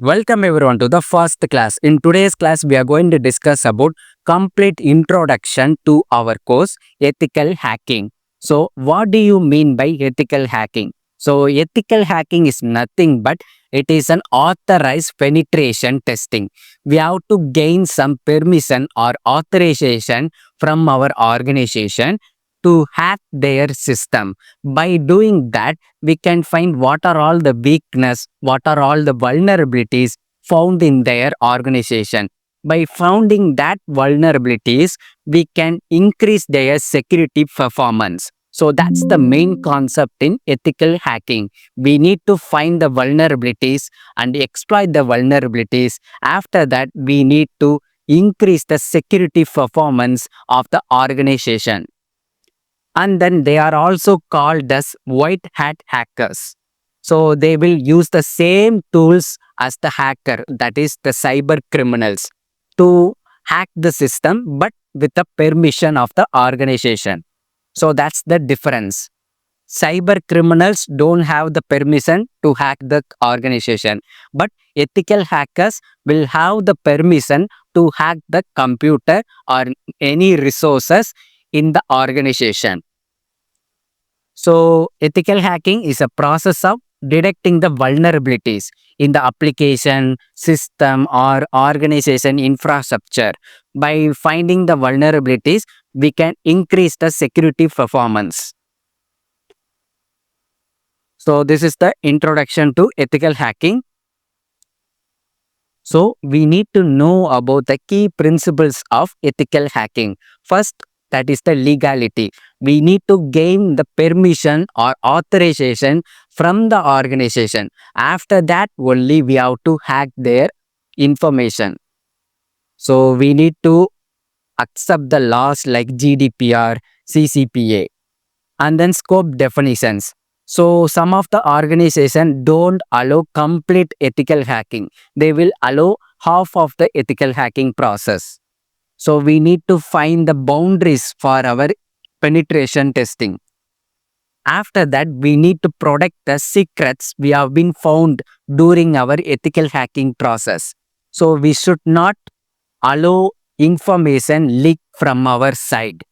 Welcome everyone to the first class. In today's class, we are going to discuss about complete introduction to our course, ethical hacking. So, what do you mean by ethical hacking? So, ethical hacking is nothing but it is an authorized penetration testing. We have to gain some permission or authorization from our organization to hack their system. By doing that, we can find what are all the weakness, what are all the vulnerabilities found in their organization. By finding that vulnerabilities, we can increase their security performance. So that's the main concept in ethical hacking. We need to find the vulnerabilities and exploit the vulnerabilities. After that, we need to increase the security performance of the organization. And then they are also called as white hat hackers. So they will use the same tools as the hacker, that is the cyber criminals, to hack the system but with the permission of the organization. So that's the difference. Cyber criminals don't have the permission to hack the organization, but ethical hackers will have the permission to hack the computer or any resources in the organization. So, ethical hacking is a process of detecting the vulnerabilities in the application, system, or organization infrastructure. By finding the vulnerabilities, we can increase the security performance. So, this is the introduction to ethical hacking. So, we need to know about the key principles of ethical hacking. First, that is the legality. We need to gain the permission or authorization from the organization. After that, only we have to hack their information. So, we need to accept the laws like GDPR, CCPA, and then scope definitions. So some of the organization don't allow complete ethical hacking. They will allow half of the ethical hacking process. So we need to find the boundaries for our penetration testing. After that, we need to protect the secrets we have been found during our ethical hacking process. So we should not allow information leak from our side.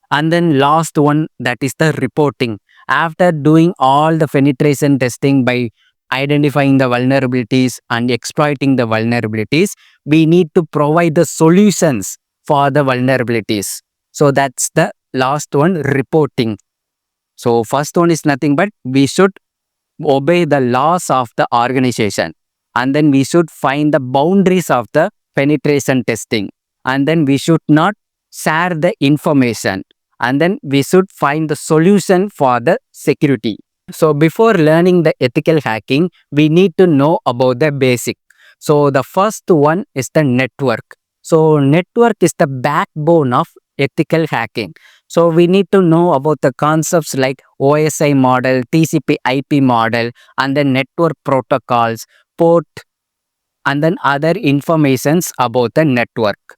And then last one, that is the reporting. After doing all the penetration testing by identifying the vulnerabilities and exploiting the vulnerabilities, we need to provide the solutions for the vulnerabilities. So that's the last one, reporting. So first one is nothing but we should obey the laws of the organization, and then we should find the boundaries of the penetration testing, and then we should not share the information, and then we should find the solution for the security. So before learning the ethical hacking, we need to know about the basic. So the first one is the network. So network is the backbone of ethical hacking. So we need to know about the concepts like OSI model, TCP IP model, and then network protocols, port, and then other informations about the network.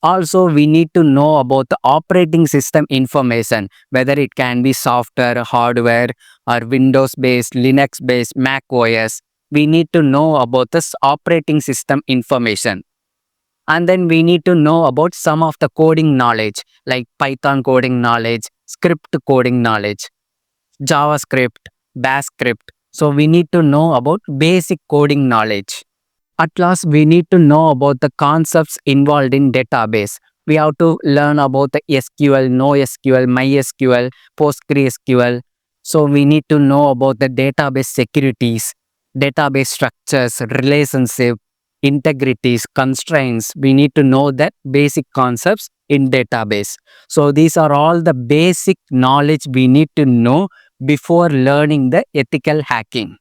Also, we need to know about the operating system information, whether it can be software, hardware, or Windows-based, Linux-based, Mac OS. We need to know about this operating system information. And then we need to know about some of the coding knowledge, like Python coding knowledge, script coding knowledge, JavaScript, Bash script. So we need to know about basic coding knowledge. At last, we need to know about the concepts involved in database. We have to learn about the SQL, NoSQL, MySQL, PostgreSQL. So we need to know about the database securities, database structures, relationship, integrities, constraints. We need to know that basic concepts in database. So these are all the basic knowledge we need to know before learning the ethical hacking.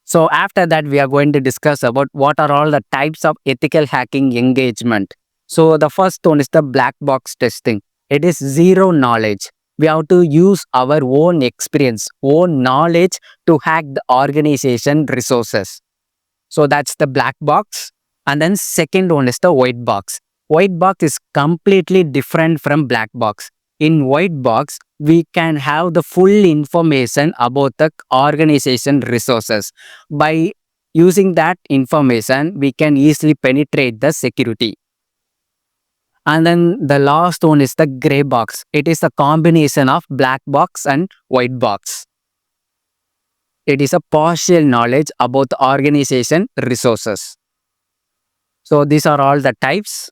So after that, we are going to discuss about what are all the types of ethical hacking engagement. So the first one is the black box testing. It is zero knowledge. We have to use our own experience, own knowledge to hack the organization resources. So that's the black box. And then second one is the white box. White box is completely different from black box. in white box, we can have the full information about the organization resources. By using that information, we can easily penetrate the security. And then the last one is the gray box. It is a combination of black box and white box. It is a partial knowledge about the organization resources. So these are all the types.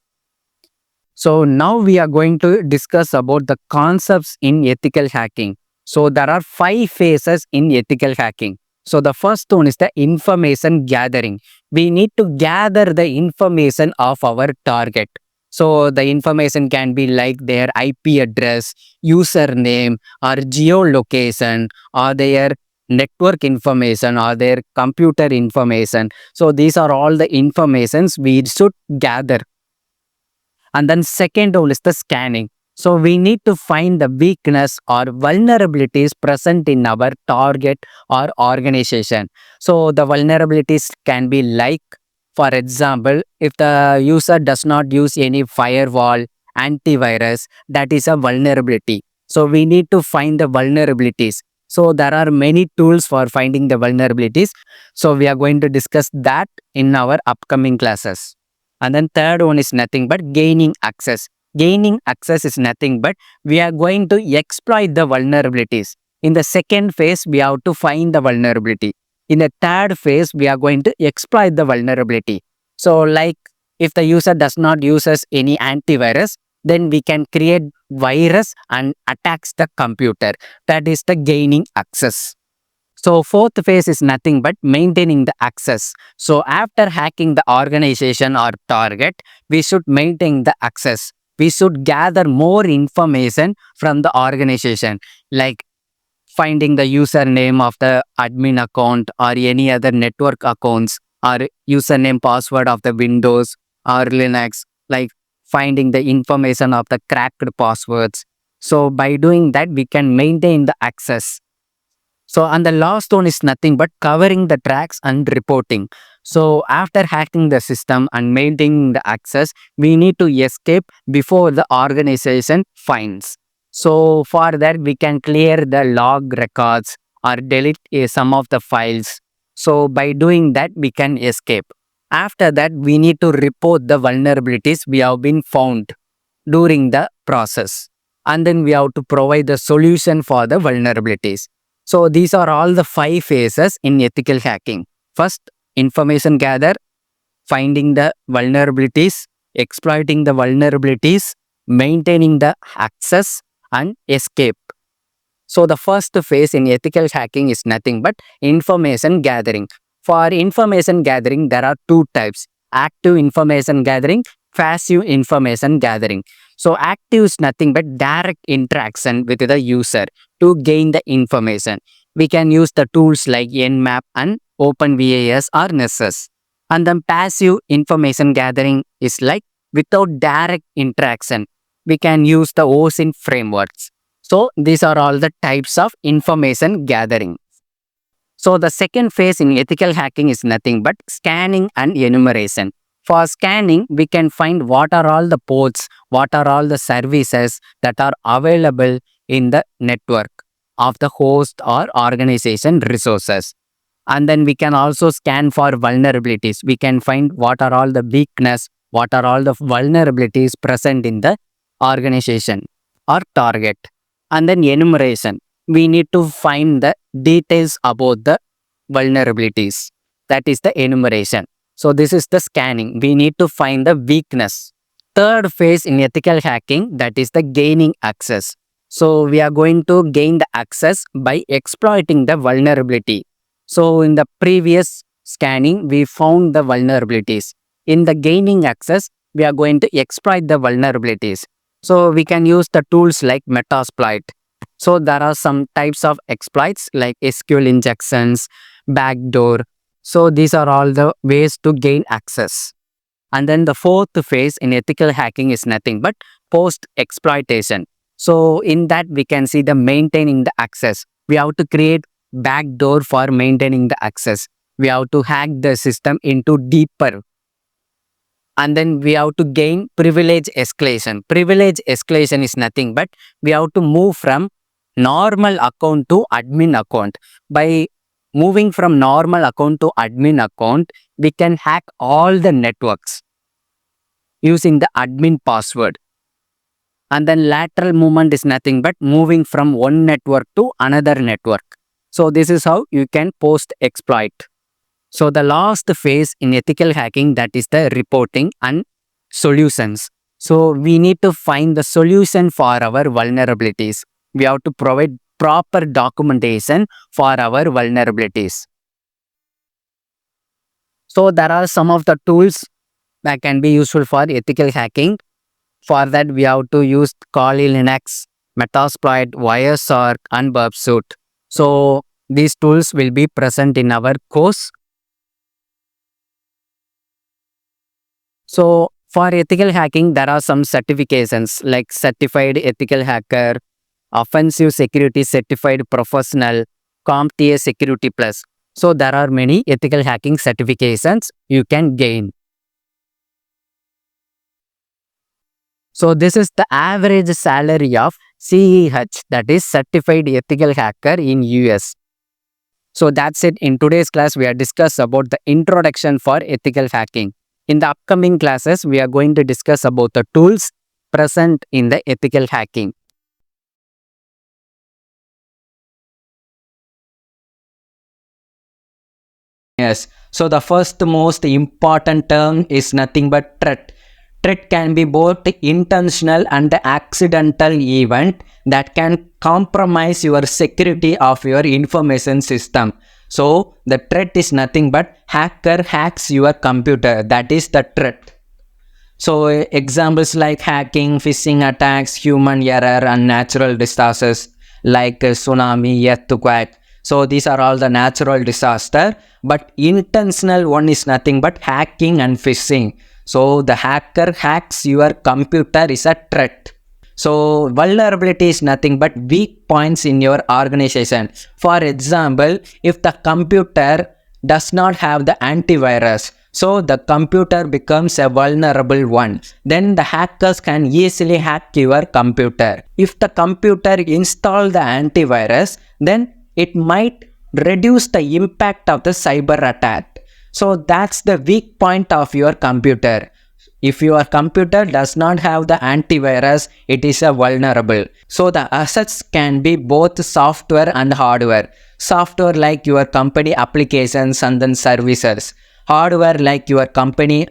So now we are going to discuss about the concepts in ethical hacking. So there are 5 phases in ethical hacking. So the first one is the information gathering. We need to gather the information of our target. So the information can be like their IP address, username, or geolocation, or their network information, or their computer information. So these are all the informations we should gather. And then second one is the scanning. So we need to find the weakness or vulnerabilities present in our target or organization. So the vulnerabilities can be like, for example, if the user does not use any firewall, antivirus, that is a vulnerability. So we need to find the vulnerabilities. So there are many tools for finding the vulnerabilities. So we are going to discuss that in our upcoming classes. And then third one is nothing but gaining access. Gaining access is nothing but we are going to exploit the vulnerabilities. In the second phase, we have to find the vulnerability. In the third phase, we are going to exploit the vulnerability. So like if the user does not use any antivirus, then we can create virus and attacks the computer. That is the gaining access. So fourth phase is nothing but maintaining the access. So after hacking the organization or target, we should maintain the access. We should gather more information from the organization, like finding the username of the admin account or any other network accounts, or username password of the Windows or Linux, like finding the information of the cracked passwords. So by doing that, we can maintain the access. So, and the last one is nothing but covering the tracks and reporting. So, after hacking the system and maintaining the access, we need to escape before the organization finds. So, for that, we can clear the log records or delete some of the files. So, by doing that, we can escape. After that, we need to report the vulnerabilities we have been found during the process. And then we have to provide the solution for the vulnerabilities. So these are all the 5 phases in ethical hacking. First, information gather, finding the vulnerabilities, exploiting the vulnerabilities, maintaining the access, and escape. So the first phase in ethical hacking is nothing but information gathering. For information gathering, there are 2 types: active information gathering, passive information gathering. So active is nothing but direct interaction with the user to gain the information. We can use the tools like Nmap and OpenVAS or Nessus. And then passive information gathering is like without direct interaction. We can use the OSINT frameworks. So these are all the types of information gathering. So the second phase in ethical hacking is nothing but scanning and enumeration. For scanning, we can find what are all the ports, what are all the services that are available in the network of the host or organization resources. And then we can also scan for vulnerabilities. We can find what are all the weakness, what are all the vulnerabilities present in the organization or target. And then enumeration. We need to find the details about the vulnerabilities. That is the enumeration. So this is the scanning. We need to find the weakness. Third phase in ethical hacking, that is the gaining access. So we are going to gain the access by exploiting the vulnerability. So in the previous scanning, we found the vulnerabilities. In the gaining access, we are going to exploit the vulnerabilities. So we can use the tools like Metasploit. So there are some types of exploits like SQL injections, backdoor. So these are all the ways to gain access. And then the fourth phase in ethical hacking is nothing but post-exploitation. So in that we can see the maintaining the access. We have to create backdoor for maintaining the access. We have to hack the system into deeper. And then we have to gain privilege escalation. Privilege escalation is nothing but we have to move from normal account to admin account. By moving from normal account to admin account, we can hack all the networks using the admin password. And then lateral movement is nothing but moving from one network to another network. So this is how you can post exploit. So the last phase in ethical hacking, that is the reporting and solutions. So we need to find the solution for our vulnerabilities. We have to provide proper documentation for our vulnerabilities. So there are some of the tools that can be useful for ethical hacking. For that, we have to use Kali Linux, Metasploit, Wireshark, and Burpsuit. So these tools will be present in our course. So for ethical hacking, there are some certifications like Certified Ethical Hacker, Offensive Security Certified Professional, CompTIA Security Plus. So there are many ethical hacking certifications you can gain. So this is the average salary of CEH, that is Certified Ethical Hacker in US. So that's it. In today's class, we have discussed about the introduction for ethical hacking. In the upcoming classes, we are going to discuss about the tools present in the ethical hacking. Yes. So the first most important term is nothing but threat. Threat can be both intentional and accidental event that can compromise your security of your information system. So the threat is nothing but hacker hacks your computer. That is the threat. So examples like hacking, phishing attacks, human error, and natural disasters like tsunami, earthquake. So these are all the natural disaster, but intentional one is nothing but hacking and phishing. So the hacker hacks your computer is a threat. So vulnerability is nothing but weak points in your organization. For example, if the computer does not have the antivirus, so the computer becomes a vulnerable one. Then the hackers can easily hack your computer. If the computer install the antivirus, then it might reduce the impact of the cyber attack. So that's the weak point of your computer. If your computer does not have the antivirus, it is a vulnerable. So the assets can be both software and hardware. Software like your company applications and then services. Hardware like your company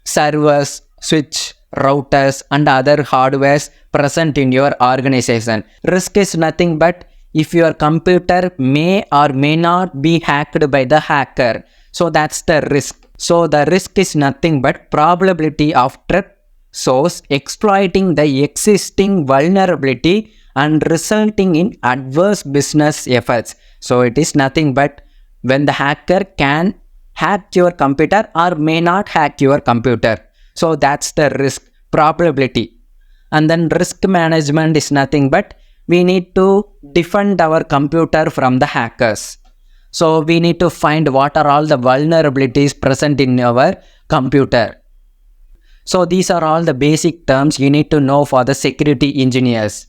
servers, switch, routers and other hardwares present in your organization. Risk is nothing but if your computer may or may not be hacked by the hacker. So that's the risk. So the risk is nothing but probability of threat source exploiting the existing vulnerability and resulting in adverse business efforts. So it is nothing but when the hacker can hack your computer or may not hack your computer. So that's the risk probability. And then risk management is nothing but we need to defend our computer from the hackers. So we need to find what are all the vulnerabilities present in our computer. So these are all the basic terms you need to know for the security engineers.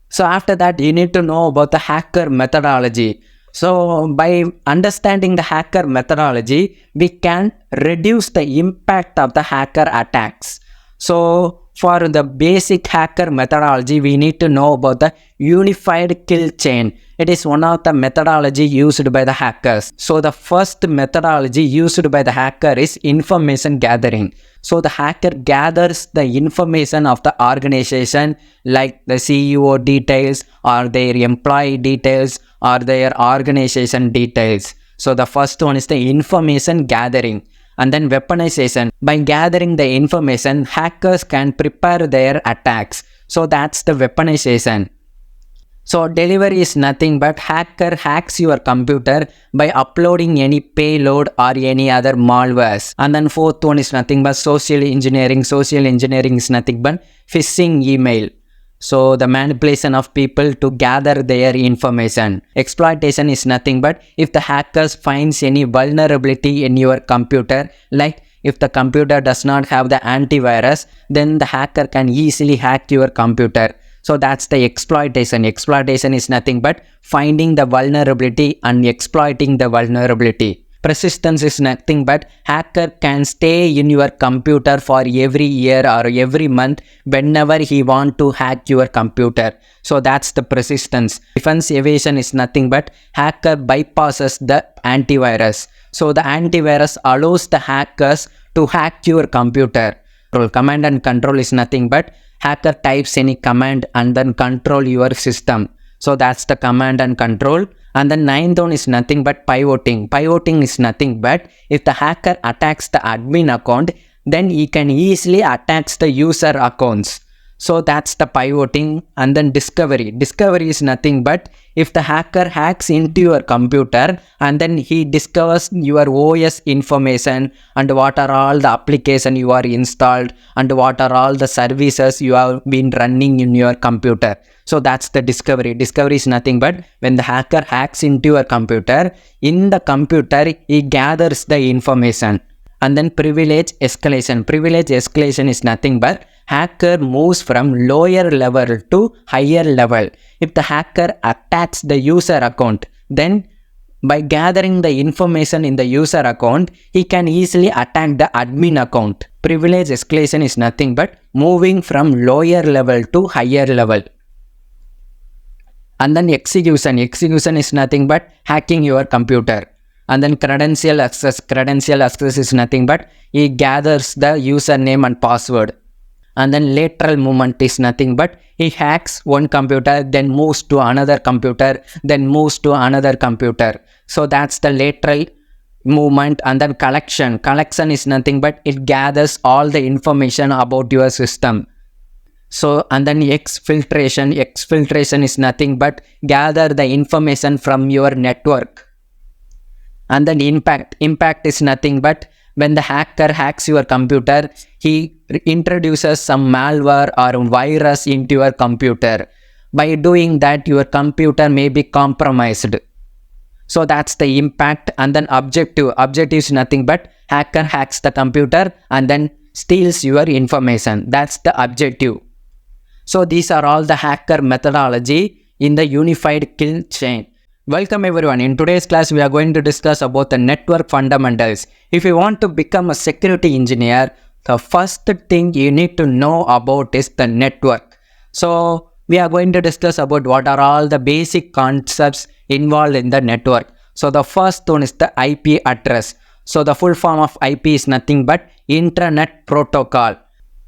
So after that, you need to know about the hacker methodology. So by understanding the hacker methodology, we can reduce the impact of the hacker attacks. So for the basic hacker methodology, we need to know about the unified kill chain. It is one of the methodology used by the hackers. So the first methodology used by the hacker is information gathering. So the hacker gathers the information of the organization like the CEO details or their employee details or their organization details. So the first one is the information gathering. And then weaponization. By gathering the information, hackers can prepare their attacks. So that's the weaponization. So delivery is nothing but hacker hacks your computer by uploading any payload or any other malwares. And then fourth one is nothing but social engineering. Social engineering is nothing but phishing email. So the manipulation of people to gather their information. Exploitation is nothing but if the hackers finds any vulnerability in your computer, like if the computer does not have the antivirus, then the hacker can easily hack your computer. So that's the exploitation. Exploitation is nothing but finding the vulnerability and exploiting the vulnerability. Persistence is nothing but hacker can stay in your computer for every year or every month whenever he want to hack your computer. So that's the persistence. Defense evasion is nothing but hacker bypasses the antivirus. So the antivirus allows the hackers to hack your computer. Command and control is nothing but hacker types any command and then control your system. So that's the command and control. And the ninth one is nothing but pivoting. Pivoting is nothing but if the hacker attacks the admin account, then he can easily attack the user accounts. So that's the pivoting. And then discovery. Discovery is nothing but if the hacker hacks into your computer and then he discovers your OS information and what are all the applications you are installed and what are all the services you have been running in your computer. So that's the discovery. Discovery is nothing but when the hacker hacks into your computer, in the computer he gathers the information. And then privilege escalation. Privilege escalation is nothing but hacker moves from lower level to higher level. If the hacker attacks the user account, then by gathering the information in the user account, he can easily attack the admin account. Privilege escalation is nothing but moving from lower level to higher level. And then execution. Execution is nothing but hacking your computer. And then credential access. Credential access is nothing but he gathers the username and password. And then lateral movement is nothing but he hacks one computer, then moves to another computer, then moves to another computer. So that's the lateral movement. And then collection. Collection is nothing but it gathers all the information about your system. So and then exfiltration. Exfiltration is nothing but gather the information from your network. And then impact. Impact is nothing but when the hacker hacks your computer, he introduces some malware or virus into your computer. By doing that, your computer may be compromised. So that's the impact. And then objective. Objective is nothing but hacker hacks the computer and then steals your information. That's the objective. So these are all the hacker methodology in the unified kill chain. Welcome everyone. In today's class, we are going to discuss about the network fundamentals. If you want to become a security engineer, the first thing you need to know about is the network. So we are going to discuss about what are all the basic concepts involved in the network. So the first one is the IP address. So the full form of IP is nothing but Internet Protocol.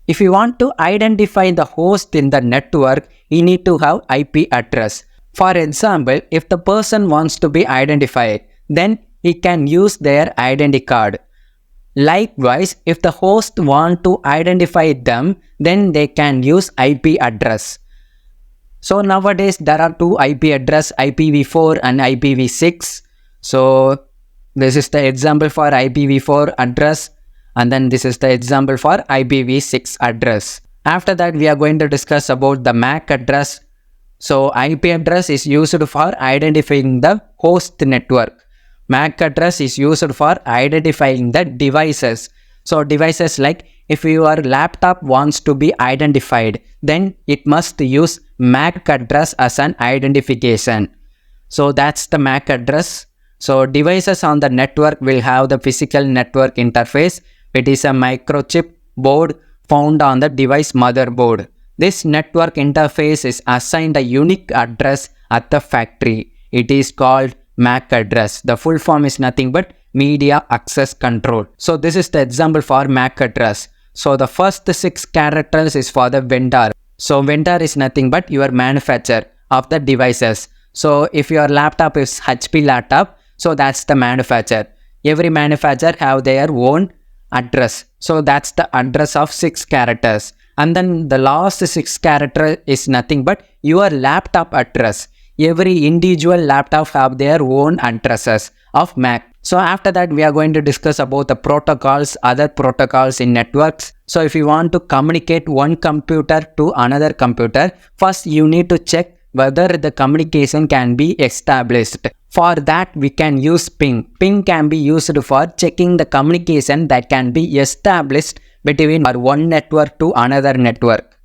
If you want to identify the host in the network, you need to have IP address. For example, if the person wants to be identified, then he can use their identity card. Likewise, if the host want to identify them, then they can use IP address. So nowadays there are two IP address, IPv4 and IPv6. So this is the example for IPv4 address and then this is the example for IPv6 address. After that, we are going to discuss about the MAC address. So IP address is used for identifying the host network. MAC address is used for identifying the devices. So devices like if your laptop wants to be identified, then it must use MAC address as an identification. So that's the MAC address. So devices on the network will have the physical network interface. It is a microchip board found on the device motherboard. This network interface is assigned a unique address at the factory. It is called MAC address. The full form is nothing but Media Access Control. So this is the example for MAC address. So the first 6 characters is for the vendor. So vendor is nothing but your manufacturer of the devices. So if your laptop is HP laptop, so that's the manufacturer. Every manufacturer have their own address. So that's the address of 6 characters. And then the last 6 character is nothing but your laptop address. Every individual laptop have their own addresses of MAC. So after that, we are going to discuss about the protocols, other protocols in networks. So if you want to communicate one computer to another computer, first you need to check whether the communication can be established. For that, we can use ping. Ping can be used for checking the communication that can be established between our one network to another network.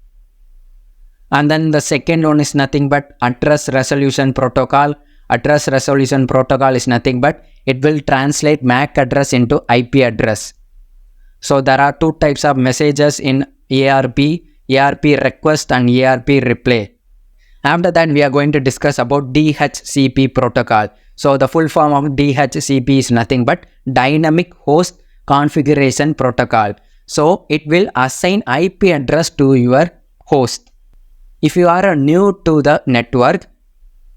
And then the second one is nothing but address resolution protocol. Address resolution protocol is nothing but it will translate MAC address into IP address. So there are two types of messages in ARP request and ARP reply. After that, we are going to discuss about DHCP protocol. So the full form of DHCP is nothing but Dynamic Host Configuration Protocol. So it will assign IP address to your host. If you are new to the network,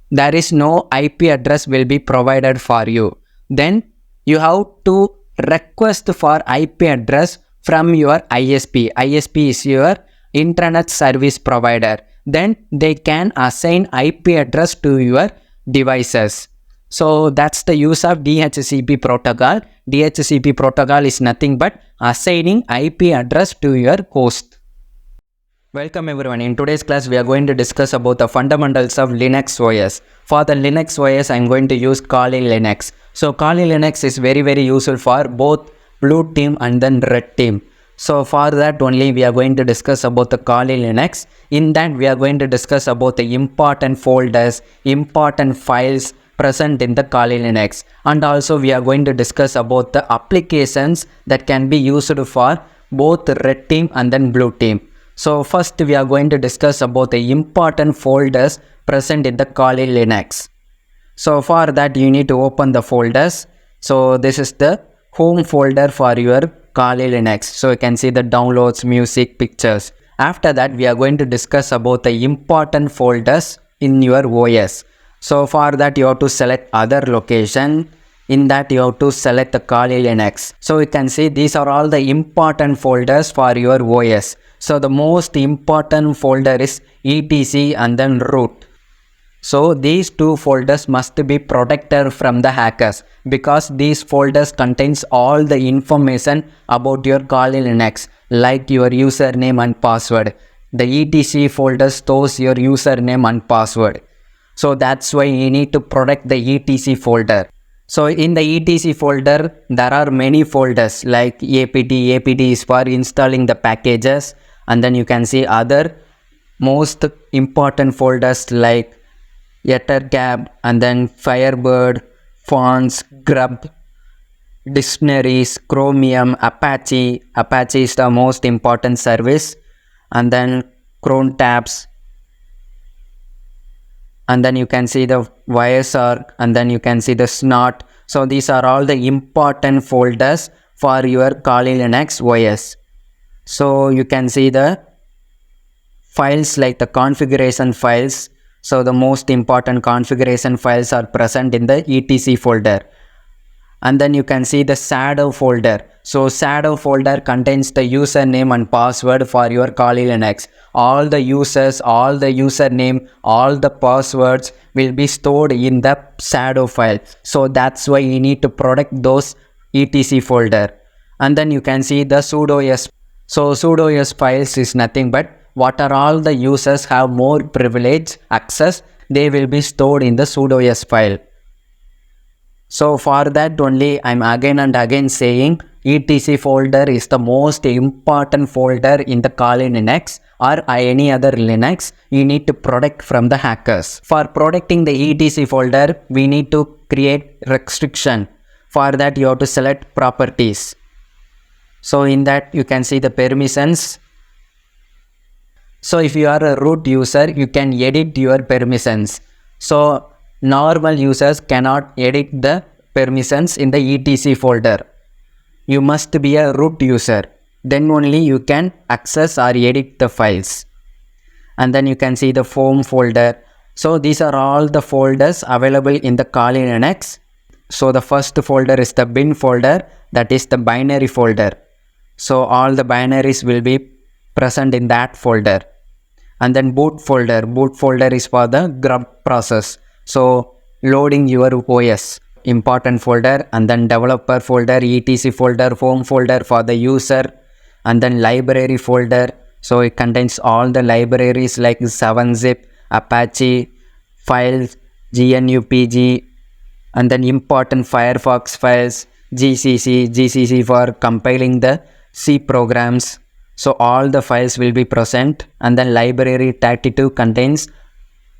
there is no IP address will be provided for you. Then you have to request for IP address from your ISP. ISP is your Internet Service Provider. Then they can assign IP address to your devices. So that's the use of DHCP protocol. DHCP protocol is nothing but assigning IP address to your host. Welcome everyone. In today's class, we are going to discuss about the fundamentals of Linux OS. For the Linux OS, I am going to use Kali Linux. So Kali Linux is very useful for both blue team and then red team. So for that only we are going to discuss about the Kali Linux. In that we are going to discuss about the important folders, important files present in the Kali Linux. And also we are going to discuss about the applications that can be used for both red team and then blue team. So first we are going to discuss about the important folders present in the Kali Linux. So for that you need to open the folders. So this is the home folder for your Kali Linux. So you can see the downloads, music, pictures. After that we are going to discuss about the important folders in your OS. So for that you have to select other location. In that you have to select the Kali Linux. So you can see these are all the important folders for your OS. So the most important folder is etc and then root. So these two folders must be protected from the hackers because these folders contains all the information about your Kali Linux like your username and password. The etc folder stores your username and password. So that's why you need to protect the etc folder. So in the etc folder, there are many folders like apt. apt is for installing the packages, and then you can see other most important folders like Ettercap and then Firebird, fonts, grub, dictionaries, chromium, Apache. Apache is the most important service, and then cron tabs, and then you can see the Wireshark, and then you can see the snot. So these are all the important folders for your Kali Linux OS. So you can see the files like the configuration files. So the most important configuration files are present in the etc folder. And then you can see the shadow folder. So shadow folder contains the username and password for your Kali Linux. All the users, all the username, all the passwords will be stored in the shadow file. So that's why you need to protect those etc folder. And then you can see the sudo-s. So sudo-s files is nothing but what are all the users have more privilege access, they will be stored in the sudo-s file. So for that only I'm again and again saying etc folder is the most important folder in the Kali Linux or any other Linux you need to protect from the hackers. For protecting the etc folder, we need to create restriction. For that you have to select properties. So in that you can see the permissions. So if you are a root user, you can edit your permissions. So normal users cannot edit the permissions in the etc folder. You must be a root user. Then only you can access or edit the files. And then you can see the home folder. So these are all the folders available in the Kali Linux. So the first folder is the bin folder, that is the binary folder. So all the binaries will be present in that folder. And then boot folder is for the grub process. So loading your OS, important folder, and then developer folder, etc folder, home folder for the user, and then library folder. So it contains all the libraries like 7-zip, Apache, files, GNUPG, and then important Firefox files, GCC for compiling the C programs. So all the files will be present, and then library 32 contains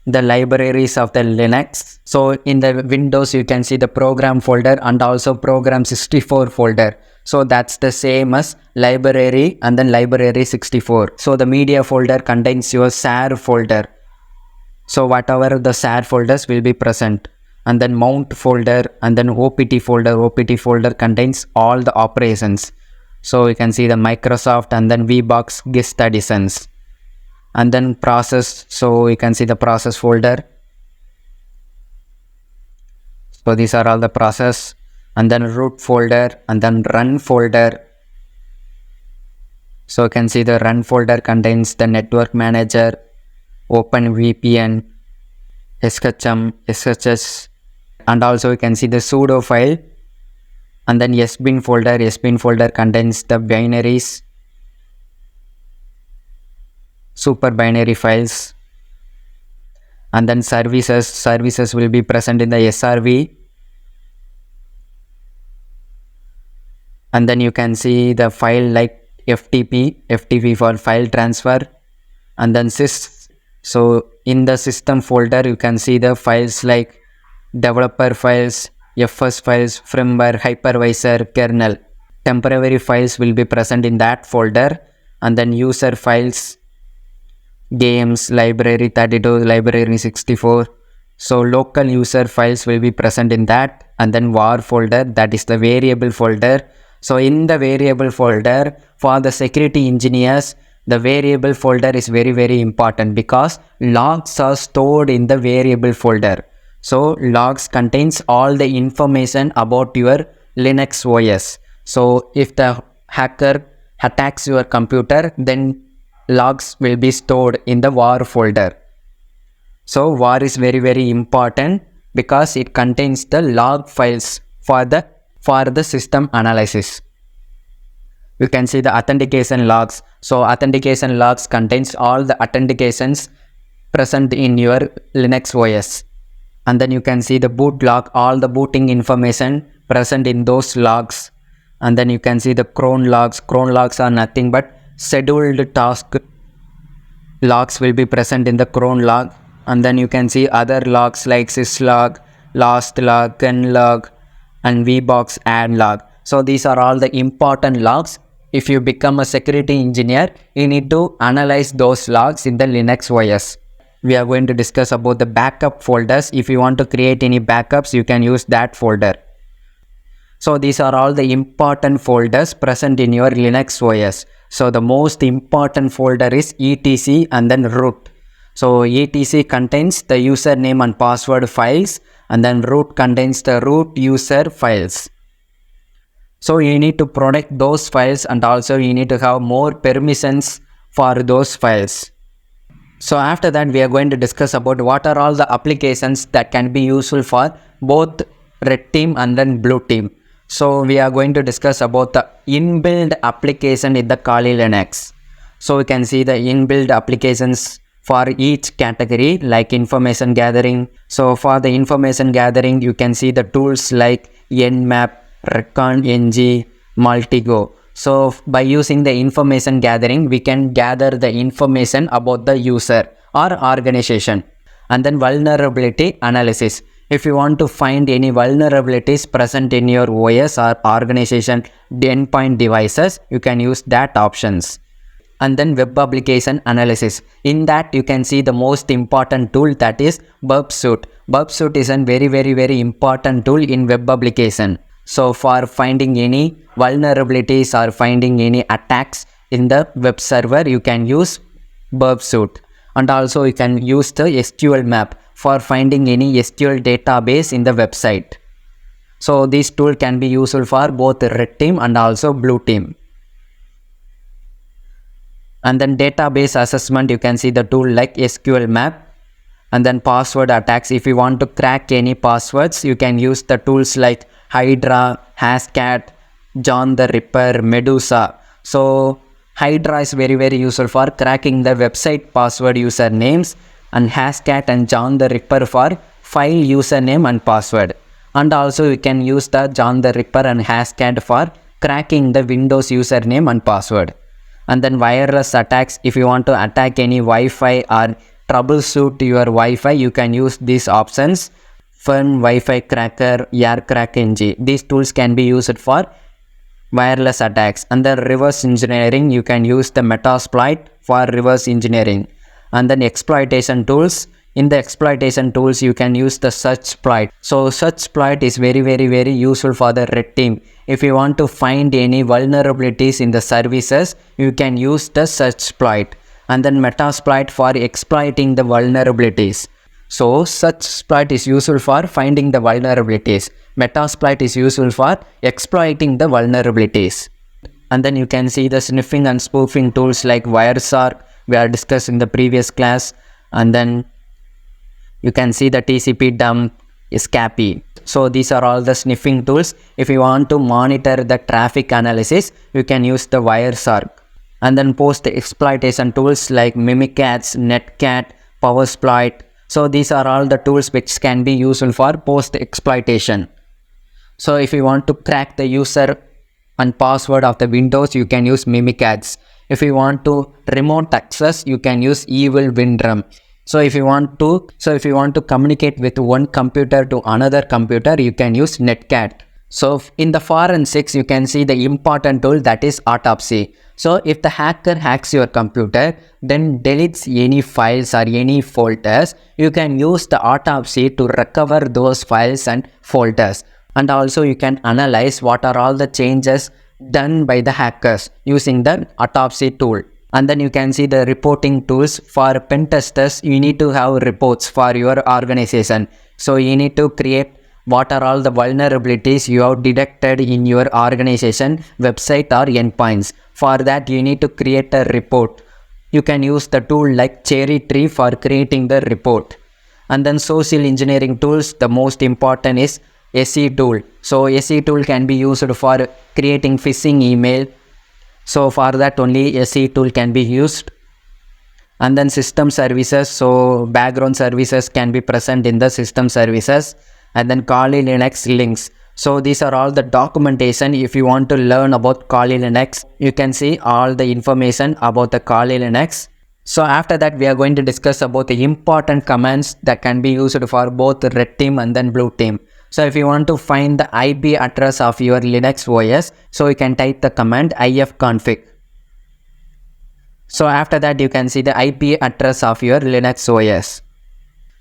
the libraries of the Linux. So in the Windows you can see the program folder and also program 64 folder. So that's the same as library and then library 64. So the media folder contains your SAR folder. So whatever the SAR folders will be present. And then mount folder and then OPT folder. OPT folder contains all the operations. So you can see the Microsoft and then VBox guest additions. And then process, so you can see the process folder. So these are all the process, and then root folder and then run folder. So you can see the run folder contains the network manager, OpenVPN, SHM, SHS, and also you can see the sudo file. And then sbin folder contains the binaries, super binary files, and then services will be present in the SRV, and then you can see the file like FTP for file transfer, and then sys. So in the system folder you can see the files like developer files, FS files, firmware, hypervisor, kernel. Temporary files will be present in that folder, and then user files, games, library 32, library 64. So local user files will be present in that, and then var folder, that is the variable folder. So in the variable folder, for the security engineers, the variable folder is very important because logs are stored in the variable folder. So logs contains all the information about your Linux OS. So if the hacker attacks your computer, then logs will be stored in the var folder. So var is very important because it contains the log files for the system analysis. You can see the authentication logs. So authentication logs contains all the authentications present in your Linux OS. And then you can see the boot log, all the booting information present in those logs. And then you can see the cron logs. Cron logs are nothing but scheduled task logs will be present in the cron log. And then you can see other logs like syslog, last log, ken log, and vbox add log. So these are all the important logs. If you become a security engineer, you need to analyze those logs in the Linux OS. We are going to discuss about the backup folders. If you want to create any backups, you can use that folder. So these are all the important folders present in your Linux OS. So the most important folder is etc and then root. So etc contains the username and password files, and then root contains the root user files. So you need to protect those files, and also you need to have more permissions for those files. So after that, we are going to discuss about what are all the applications that can be useful for both red team and then blue team. So we are going to discuss about the inbuilt application in the Kali Linux. So we can see the inbuilt applications for each category, like information gathering. So for the information gathering, you can see the tools like Nmap, ReckonNG, Multigo. So by using the information gathering, we can gather the information about the user or organization. And then vulnerability analysis. If you want to find any vulnerabilities present in your OS or organization endpoint devices, you can use that options. And then web application analysis. In that you can see the most important tool, that is Burpsuit. Burpsuit is a very important tool in web application. So for finding any vulnerabilities or finding any attacks in the web server, you can use Burpsuit. And also you can use the SQL map for finding any SQL database in the website. So this tool can be useful for both red team and also blue team. And then database assessment, you can see the tool like SQL map. And then password attacks. If you want to crack any passwords, you can use the tools like Hydra, Hashcat, John the Ripper, Medusa. So Hydra is very useful for cracking the website password usernames, and Hashcat and John the Ripper for file username and password. And also you can use the John the Ripper and Hashcat for cracking the Windows username and password. And then wireless attacks, if you want to attack any Wi-Fi or troubleshoot your Wi-Fi, you can use these options. Vuln, Wi-Fi cracker, AirCrackNG. These tools can be used for wireless attacks. And then reverse engineering, you can use the Metasploit for reverse engineering. And then exploitation tools, in the exploitation tools you can use the searchploit. So searchploit is very useful for the red team. If you want to find any vulnerabilities in the services, you can use the searchploit. And then Metasploit for exploiting the vulnerabilities. So searchploit is useful for finding the vulnerabilities. Metasploit is useful for exploiting the vulnerabilities. And then you can see the sniffing and spoofing tools like Wireshark, we are discussed in the previous class. And then you can see the TCP dump, Scapy. So these are all the sniffing tools. If you want to monitor the traffic analysis, you can use the Wireshark. And then post exploitation tools like Mimikatz, Netcat, Powersploit. So these are all the tools which can be useful for post exploitation. So if you want to crack the user and password of the Windows, you can use Mimikatz. If you want to remote access, you can use Evil WinDrum. So if you want to communicate with one computer to another computer, you can use Netcat. So in the forensics, you can see the important tool, that is autopsy. So if the hacker hacks your computer, then deletes any files or any folders, you can use the autopsy to recover those files and folders. And also you can analyze what are all the changes done by the hackers using the autopsy tool. And then you can see the reporting tools. For pen testers, you need to have reports for your organization. So you need to create what are all the vulnerabilities you have detected in your organization, website or endpoints. For that, you need to create a report. You can use the tool like Cherry Tree for creating the report. And then social engineering tools, the most important is SE tool. So SE tool can be used for creating phishing email. So for that only SE tool can be used. And then system services, so background services can be present in the system services. And then Kali Linux links. So these are all the documentation. If you want to learn about Kali Linux, you can see all the information about the Kali Linux. So after that, we are going to discuss about the important commands that can be used for both red team and then blue team. So if you want to find the IP address of your Linux OS, so you can type the command ifconfig. So after that, you can see the IP address of your Linux OS.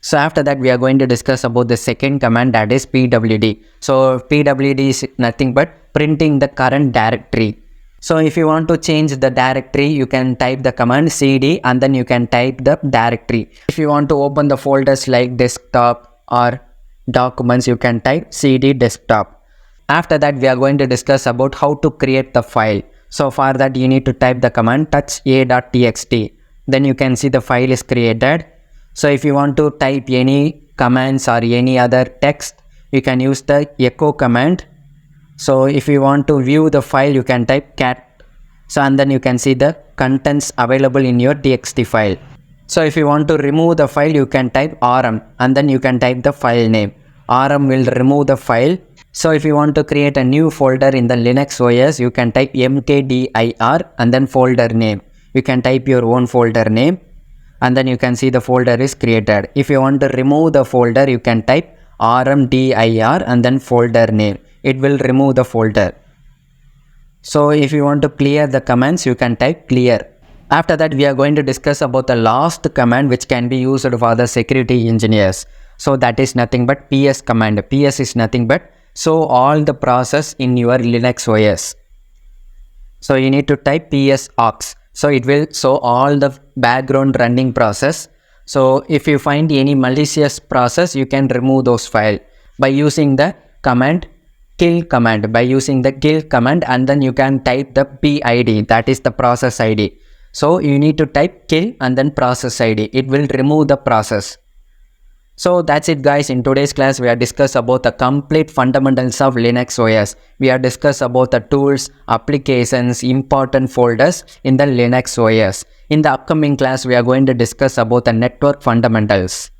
So after that, we are going to discuss about the second command, that is pwd. So pwd is nothing but printing the current directory. So if you want to change the directory, you can type the command cd and then you can type the directory. If you want to open the folders like desktop or documents, you can type cd desktop. After that, we are going to discuss about how to create the file. So for that, you need to type the command toucha.txt. Then you can see the file is created. So if you want to type any commands or any other text, you can use the echo command. So if you want to view the file, you can type cat. So and then you can see the contents available in your txt file. So if you want to remove the file, you can type rm and then you can type the file name. Rm will remove the file. So if you want to create a new folder in the Linux OS, you can type mkdir and then folder name. You can type your own folder name and then you can see the folder is created. If you want to remove the folder, you can type rmdir and then folder name. It will remove the folder. So if you want to clear the commands, you can type clear. After that, we are going to discuss about the last command which can be used for the security engineers. So that is nothing but ps command. PS is nothing but show all the process in your Linux OS. So you need to type ps aux. So it will show all the background running process. So if you find any malicious process, you can remove those files by using the command kill command. By using the kill command, and then you can type the PID, that is the process ID. So you need to type kill and then process ID. It will remove the process. So that's it guys. In today's class, we have discussed about the complete fundamentals of Linux OS. We have discussed about the tools, applications, important folders in the Linux OS. In the upcoming class, we are going to discuss about the network fundamentals.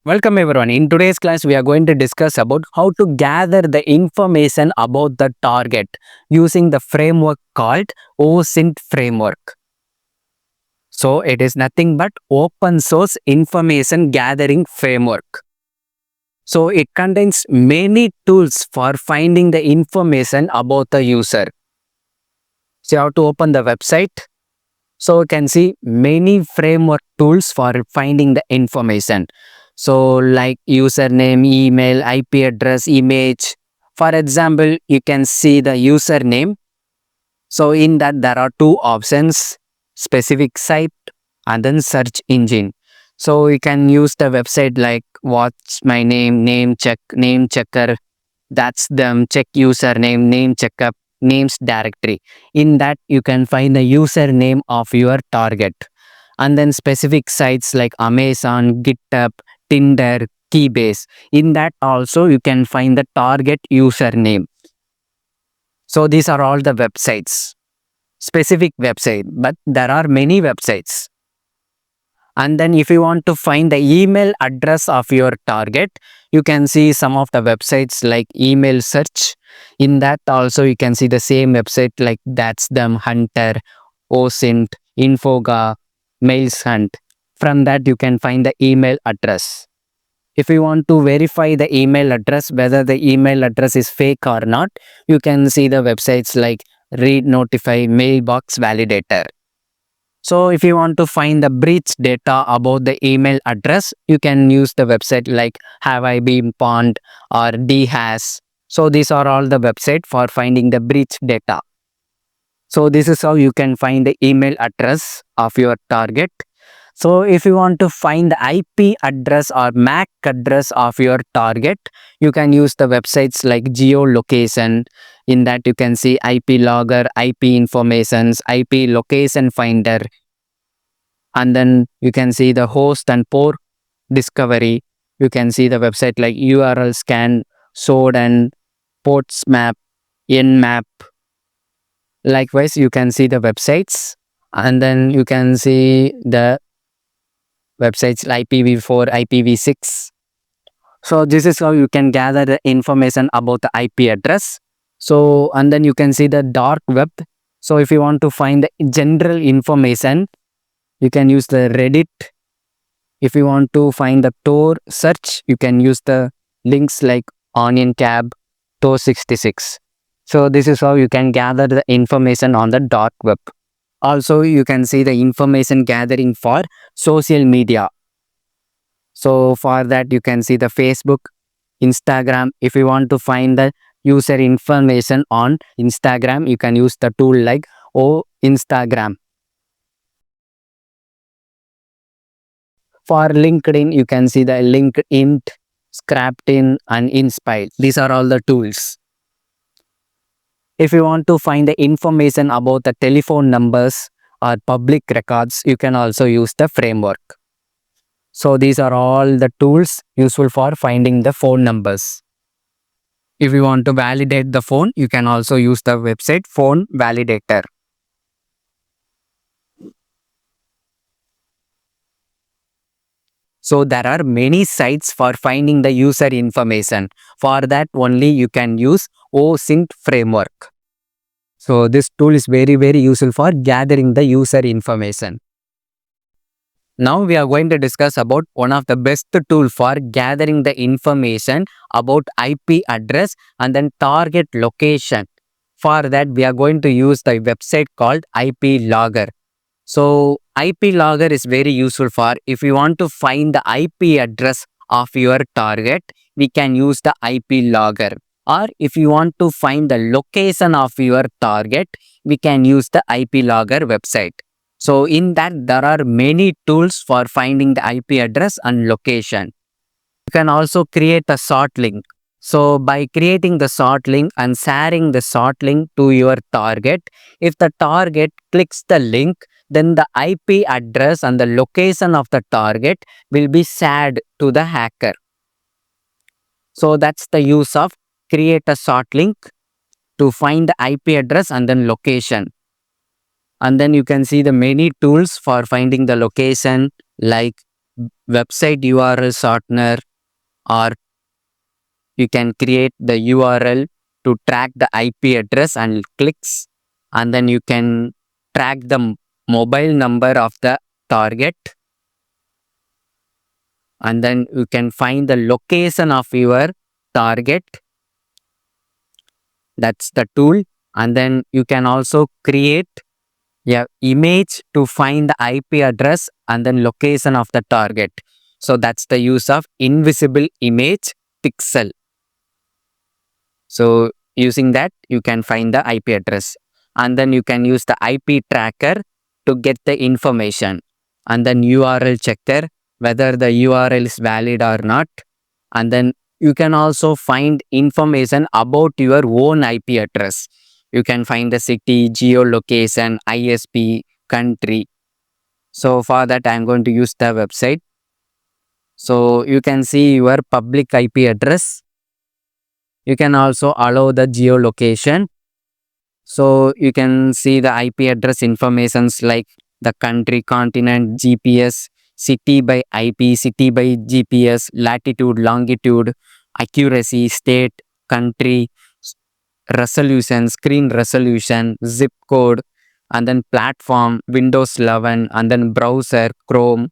Welcome everyone. In today's class, we are going to discuss about how to gather the information about the target using the framework called OSINT framework. So it is nothing but open source information gathering framework. So it contains many tools for finding the information about the user. So you have to open the website. So you can see many framework tools for finding the information. So like username, email, IP address, image. For example, you can see the username. So in that there are two options, specific site and then search engine. So you can use the website like what's my name, name check, name checker. That's them, check username, name checkup, names directory. In that you can find the username of your target. And then specific sites like Amazon, GitHub, Tinder, Keybase. In that also you can find the target username. So these are all the websites, specific website, but there are many websites. And then if you want to find the email address of your target, you can see some of the websites like email search. In that also you can see the same website like that's them, Hunter, OSINT, Infoga, Mails Hunt. From that you can find the email address. If you want to verify the email address, whether the email address is fake or not, you can see the websites like Read Notify, Mailbox Validator. So if you want to find the breach data about the email address, you can use the website like Have I Been Pawned or DHAS. So these are all the website for finding the breach data. So this is how you can find the email address of your target. So if you want to find the IP address or MAC address of your target, you can use the websites like geolocation. In that you can see IP logger, IP informations, IP location finder, and then you can see the host and port discovery. You can see the website like URL scan, SOD and ports map, Nmap. Likewise, you can see the websites, and then you can see the websites like IPv4, IPv6. So this is how you can gather the information about the IP address. So and then you can see the dark web. So if you want to find the general information, you can use the Reddit. If you want to find the Tor search, you can use the links like OnionCab, Tor66. So this is how you can gather the information on the dark web. Also, you can see the information gathering for social media. So for that, you can see the Facebook, Instagram. If you want to find the user information on Instagram, you can use the tool like Instagram. For LinkedIn, you can see the LinkedIn, Scraptin, and Inspire. These are all the tools. If you want to find the information about the telephone numbers or public records, you can also use the framework. So these are all the tools useful for finding the phone numbers. If you want to validate the phone, you can also use the website Phone Validator. So there are many sites for finding the user information. For that only you can use OSINT framework. So this tool is very useful for gathering the user information. Now we are going to discuss about one of the best tool for gathering the information about IP address and then target location. For that we are going to use the website called IP Logger. So IP Logger is very useful for if you want to find the IP address of your target, we can use the IP Logger. Or if you want to find the location of your target, we can use the IP Logger website. So in that there are many tools for finding the IP address and location. You can also create a short link. So by creating the short link and sharing the short link to your target, if the target clicks the link, then the IP address and the location of the target will be shared to the hacker. So that's the use of create a short link to find the IP address and then location. And then you can see the many tools for finding the location like website URL shortener, or you can create the URL to track the IP address and clicks, and then you can track the mobile number of the target, and then you can find the location of your target. That's the tool. And then you can also create a image to find the IP address and then location of the target. So that's the use of invisible image pixel. So using that, you can find the IP address, and then you can use the IP tracker to get the information, and then URL checker whether the URL is valid or not. And then you can also find information about your own IP address. You can find the city, geolocation, ISP, country. So for that, I'm going to use the website. So you can see your public IP address. You can also allow the geolocation. So you can see the IP address informations like the country, continent, GPS, city by IP, city by GPS, latitude, longitude, accuracy, state, country, resolution, screen resolution, zip code, and then platform, Windows 11, and then browser, Chrome.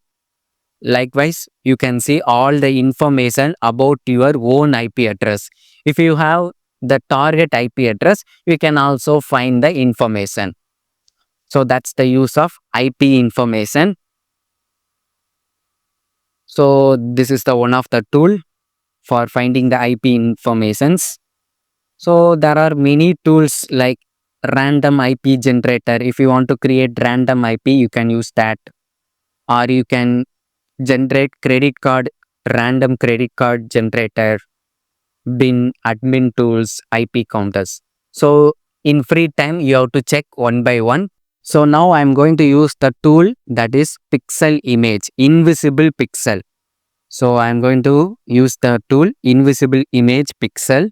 Likewise, you can see all the information about your own IP address. If you have the target IP address, you can also find the information. So that's the use of IP information. So this is the one of the tool for finding the IP informations. So there are many tools like random IP generator. If you want to create random IP, you can use that, or you can generate credit card, random credit card generator, bin, admin tools, IP counters. So in free time, you have to check one by one. So now I'm going to use the tool that is pixel image, invisible pixel. So I'm going to use the tool invisible image pixel.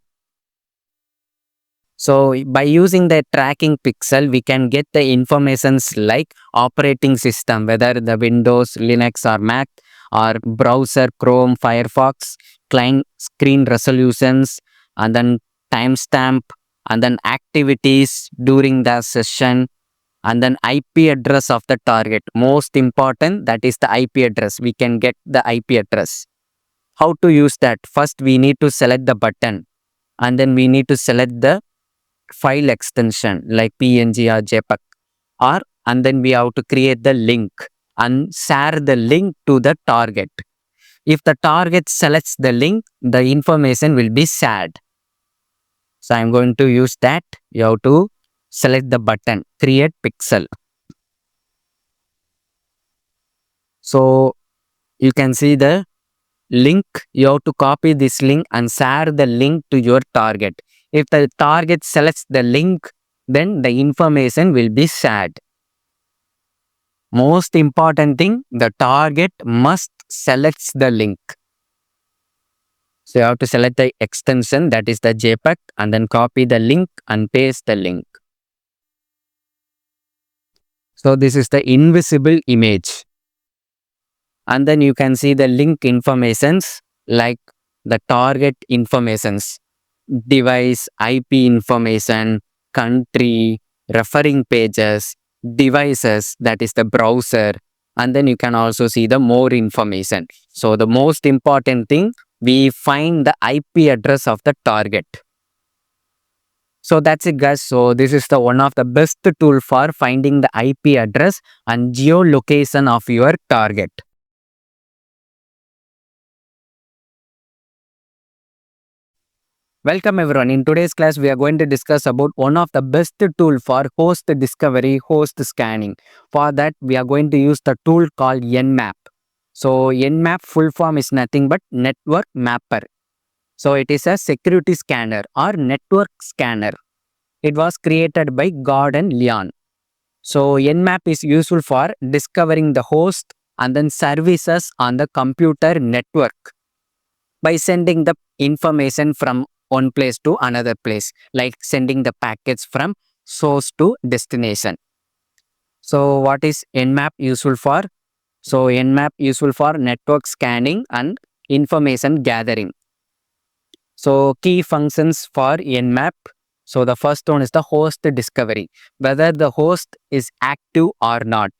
So by using the tracking pixel, we can get the informations like operating system, whether the Windows, Linux or Mac, or browser, Chrome, Firefox, client screen resolutions, and then timestamp, and then activities during the session, and then IP address of the target. Most important, that is the IP address. We can get the IP address. How to use that? First, we need to select the button, and then we need to select the file extension like PNG or JPEG, or and then we have to create the link and share the link to the target. If the target selects the link, the information will be shared. So I'm going to use that. You have to select the button, create pixel. So you can see the link. You have to copy this link and share the link to your target. If the target selects the link, then the information will be shared. Most important thing, the target must select the link. So you have to select the extension, that is the JPEG, and then copy the link and paste the link. So this is the invisible image. And then you can see the link informations like the target informations, device, IP information, country, referring pages, devices, that is the browser, and then you can also see the more information. So the most important thing, we find the IP address of the target. So that's it guys. So this is the one of the best tool for finding the IP address and geolocation of your target. Welcome everyone. In today's class, we are going to discuss about one of the best tool for host discovery, host scanning. For that, we are going to use the tool called Nmap. So Nmap full form is nothing but network mapper. So it is a security scanner or network scanner. It was created by Gordon Leon. So Nmap is useful for discovering the host and then services on the computer network by sending the information from one place to another place, like sending the packets from source to destination. So what is Nmap useful for? So Nmap useful for network scanning and information gathering. So key functions for Nmap. So the first one is the host discovery, whether the host is active or not.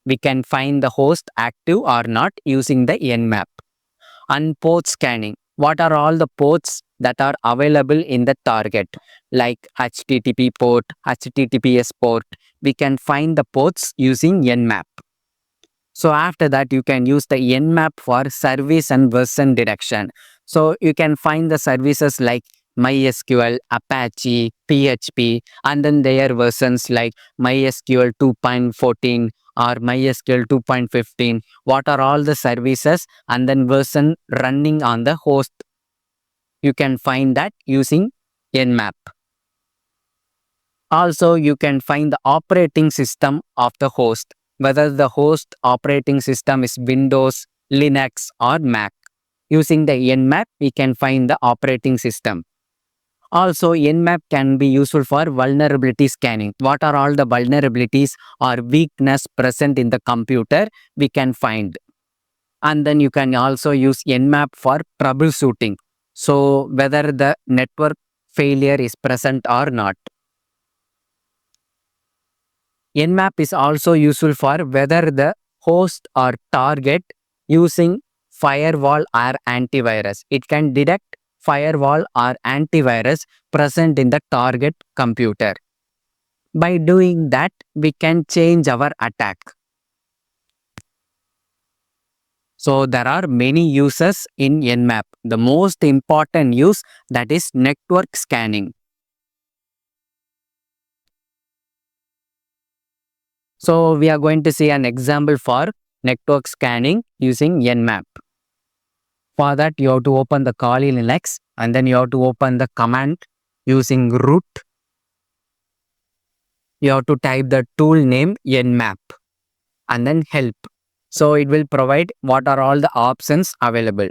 We can find the host active or not using the Nmap. And port scanning. What are all the ports that are available in the target, like HTTP port, HTTPS port? We can find the ports using Nmap. So after that, you can use the Nmap for service and version detection. So you can find the services like MySQL, Apache, PHP, and then their versions like MySQL 2.14 or MySQL 2.15. What are all the services and then version running on the host? You can find that using Nmap. Also, you can find the operating system of the host, whether the host operating system is Windows, Linux, or Mac. Using the Nmap, we can find the operating system. Also, Nmap can be useful for vulnerability scanning. What are all the vulnerabilities or weakness present in the computer? We can find. And then you can also use Nmap for troubleshooting. So, whether the network failure is present or not. Nmap is also useful for whether the host or target using firewall or antivirus. It can detect firewall or antivirus present in the target computer. By doing that, we can change our attack. So there are many uses in Nmap. The most important use, that is network scanning. So we are going to see an example for network scanning using Nmap. For that, you have to open the Kali Linux and then you have to open the command using root. You have to type the tool name Nmap and then help. So it will provide what are all the options available.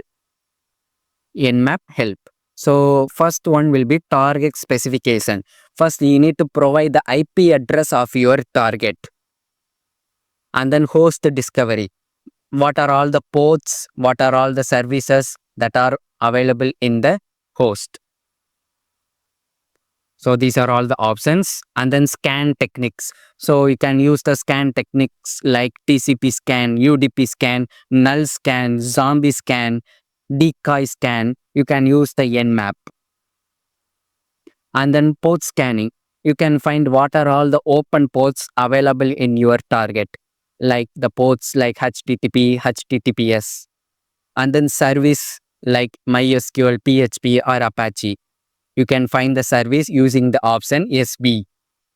Nmap help. So first one will be target specification. First, you need to provide the IP address of your target and then host discovery. What are all the ports, what are all the services that are available in the host. So these are all the options. And then scan techniques. So you can use the scan techniques like TCP scan, UDP scan, null scan, zombie scan, decoy scan. You can use the Nmap. And then port scanning. You can find what are all the open ports available in your target, like the ports like HTTP, HTTPS. And then service like MySQL, PHP, or Apache. You can find the service using the option SB.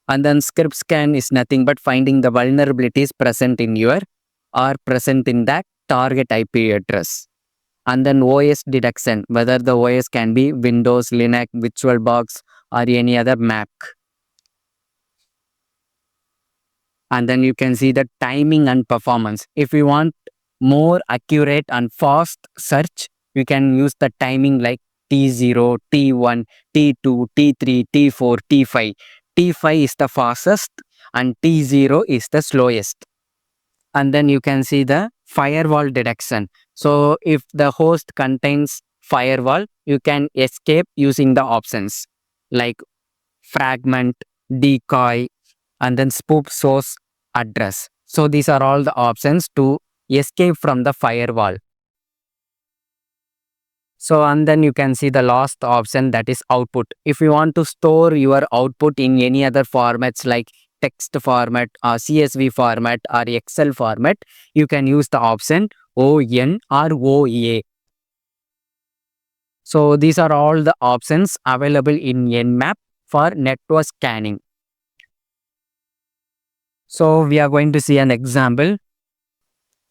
And then script scan is nothing but finding the vulnerabilities present in your or present in that target IP address. And then OS detection, whether the OS can be Windows, Linux, VirtualBox, or any other Mac. And then you can see the timing and performance. If you want more accurate and fast search, you can use the timing like T0, T1, T2, T3, T4, T5. T5 is the fastest and T0 is the slowest. And then you can see the firewall detection. So if the host contains firewall, you can escape using the options like fragment, decoy, and then spoof source address. So these are all the options to escape from the firewall. So and then you can see the last option, that is output. If you want to store your output in any other formats like text format or CSV format or Excel format, you can use the option ON or OEA. So these are all the options available in Nmap for network scanning. So we are going to see an example.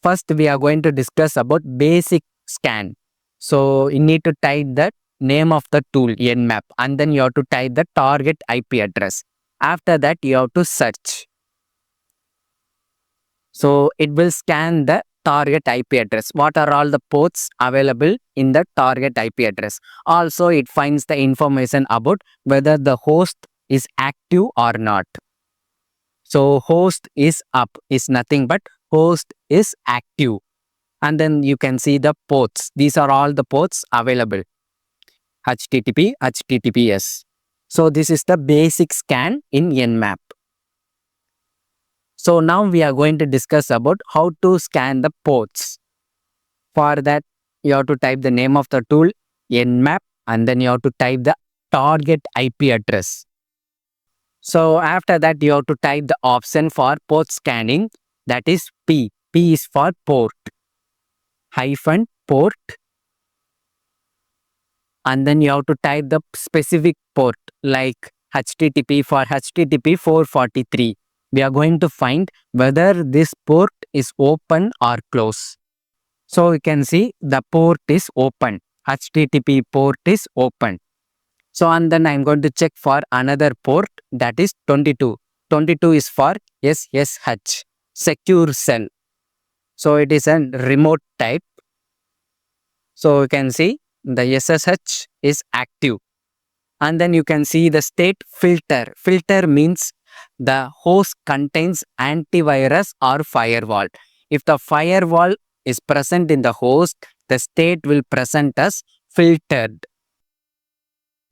First, we are going to discuss about basic scan. So you need to type the name of the tool Nmap and then you have to type the target IP address. After that, you have to search. So it will scan the target IP address. What are all the ports available in the target IP address? Also, it finds the information about whether the host is active or not. So host is up is nothing but host is active. And then you can see the ports. These are all the ports available. HTTP, HTTPS. So this is the basic scan in Nmap. So now we are going to discuss about how to scan the ports. For that, you have to type the name of the tool, Nmap, and then you have to type the target IP address. So after that, you have to type the option for port scanning, that is P. P is for port, hyphen port, and then you have to type the specific port like HTTP for HTTP 443. We are going to find whether this port is open or closed. So you can see the port is open. HTTP port is open. So and then I'm going to check for another port, that is 22. 22 is for SSH, secure cell. So it is a remote type. So you can see the SSH is active. And then you can see the state filter. Filter means the host contains antivirus or firewall. If the firewall is present in the host, the state will present as filtered.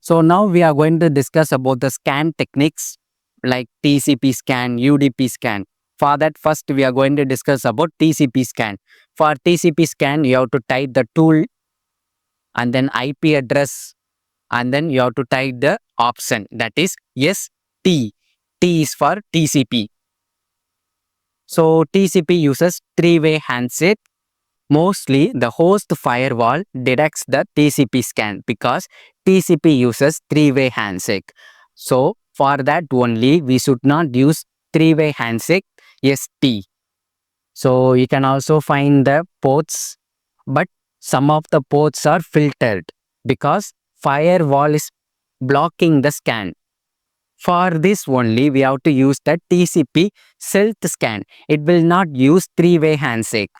So now we are going to discuss about the scan techniques like TCP scan, UDP scan. For that, first we are going to discuss about TCP scan. For TCP scan, you have to type the tool and then IP address, and then you have to type the option, that is ST. T is for TCP. So TCP uses three-way handshake. Mostly the host firewall detects the TCP scan because TCP uses three-way handshake. So for that only we should not use three-way handshake ST. So you can also find the ports, but some of the ports are filtered because firewall is blocking the scan. For this only we have to use the TCP self scan. It will not use three-way handshake.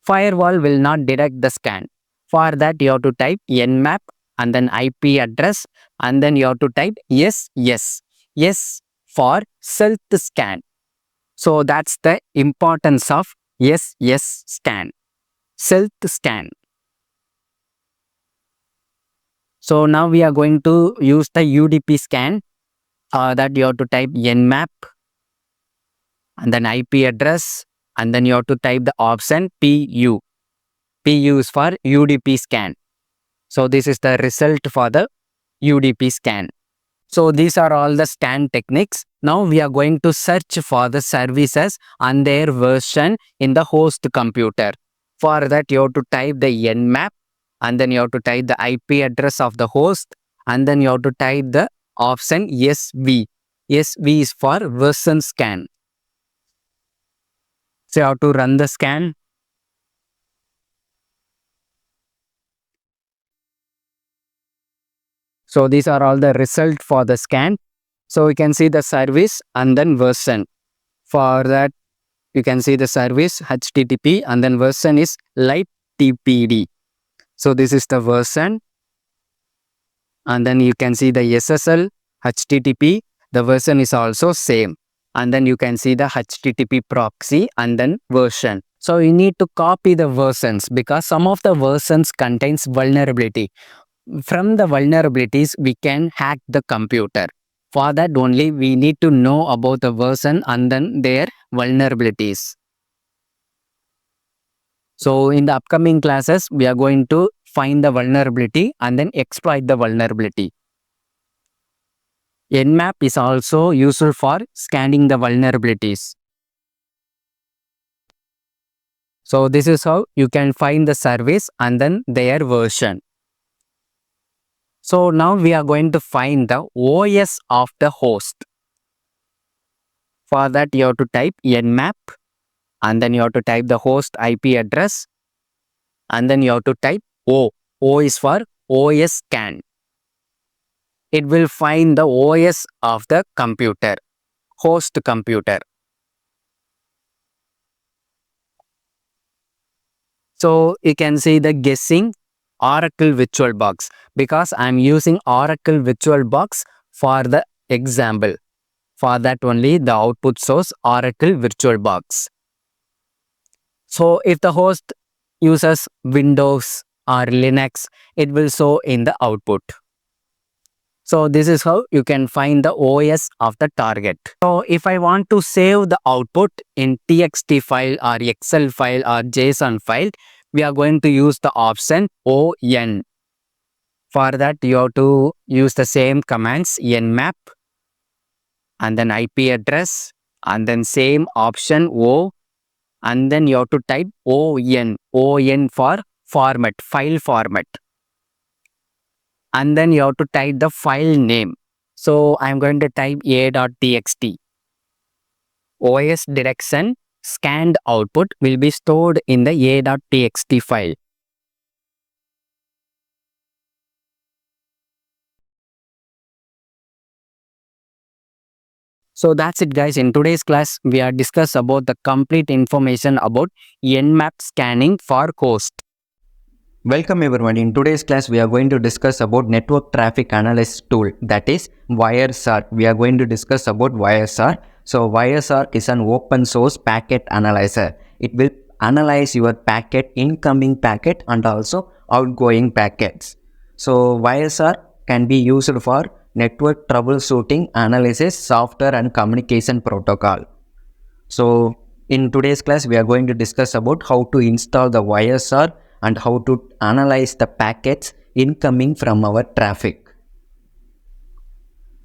Firewall will not detect the scan. For that you have to type Nmap and then IP address, and then you have to type yes, yes, yes for self scan. So that's the importance of yes, yes scan, self scan. So now we are going to use the UDP scan. That you have to type Nmap and then IP address, and then you have to type the option PU. PU is for UDP scan. So this is the result for the UDP scan. So these are all the scan techniques. Now we are going to search for the services and their version in the host computer. For that you have to type the Nmap, and then you have to type the IP address of the host, and then you have to type the option SV. SV is for version scan. So you have to run the scan. So these are all the result for the scan. So we can see the service and then version. For that you can see the service HTTP and then version is light TPD. So this is the version, and then you can see the SSL HTTP. The version is also same, and then you can see the HTTP proxy and then version. So you need to copy the versions because some of the versions contains vulnerability. From the vulnerabilities we can hack the computer. For that only we need to know about the version and then their vulnerabilities. So in the upcoming classes we are going to find the vulnerability and then exploit the vulnerability. Nmap is also useful for scanning the vulnerabilities. So this is how you can find the service and then their version. So now we are going to find the OS of the host. For that you have to type Nmap, and then you have to type the host IP address, and then you have to type O. O is for OS scan. It will find the OS of the computer, host computer. So you can see the guessing Oracle VirtualBox because I am using Oracle VirtualBox for the example. For that only the output source Oracle VirtualBox. So if the host uses Windows or Linux, it will show in the output. So this is how you can find the OS of the target. So if I want to save the output in TXT file or Excel file or JSON file, we are going to use the option ON. For that, you have to use the same commands, Nmap, and then IP address, and then same option O, and then you have to type ON for format, file format. And then you have to type the file name. So I'm going to type a.txt. OS direction scanned output will be stored in the a.txt file. So that's it guys. In today's class, we are discuss about the complete information about Nmap scanning for host. Welcome everyone. In today's class, we are going to discuss about network traffic analysis tool, that is Wireshark. We are going to discuss about Wireshark. So Wireshark is an open source packet analyzer. It will analyze your packet, incoming packet and also outgoing packets. So Wireshark can be used for network troubleshooting, analysis, software and communication protocol. So in today's class, we are going to discuss about how to install the Wireshark and how to analyze the packets incoming from our traffic.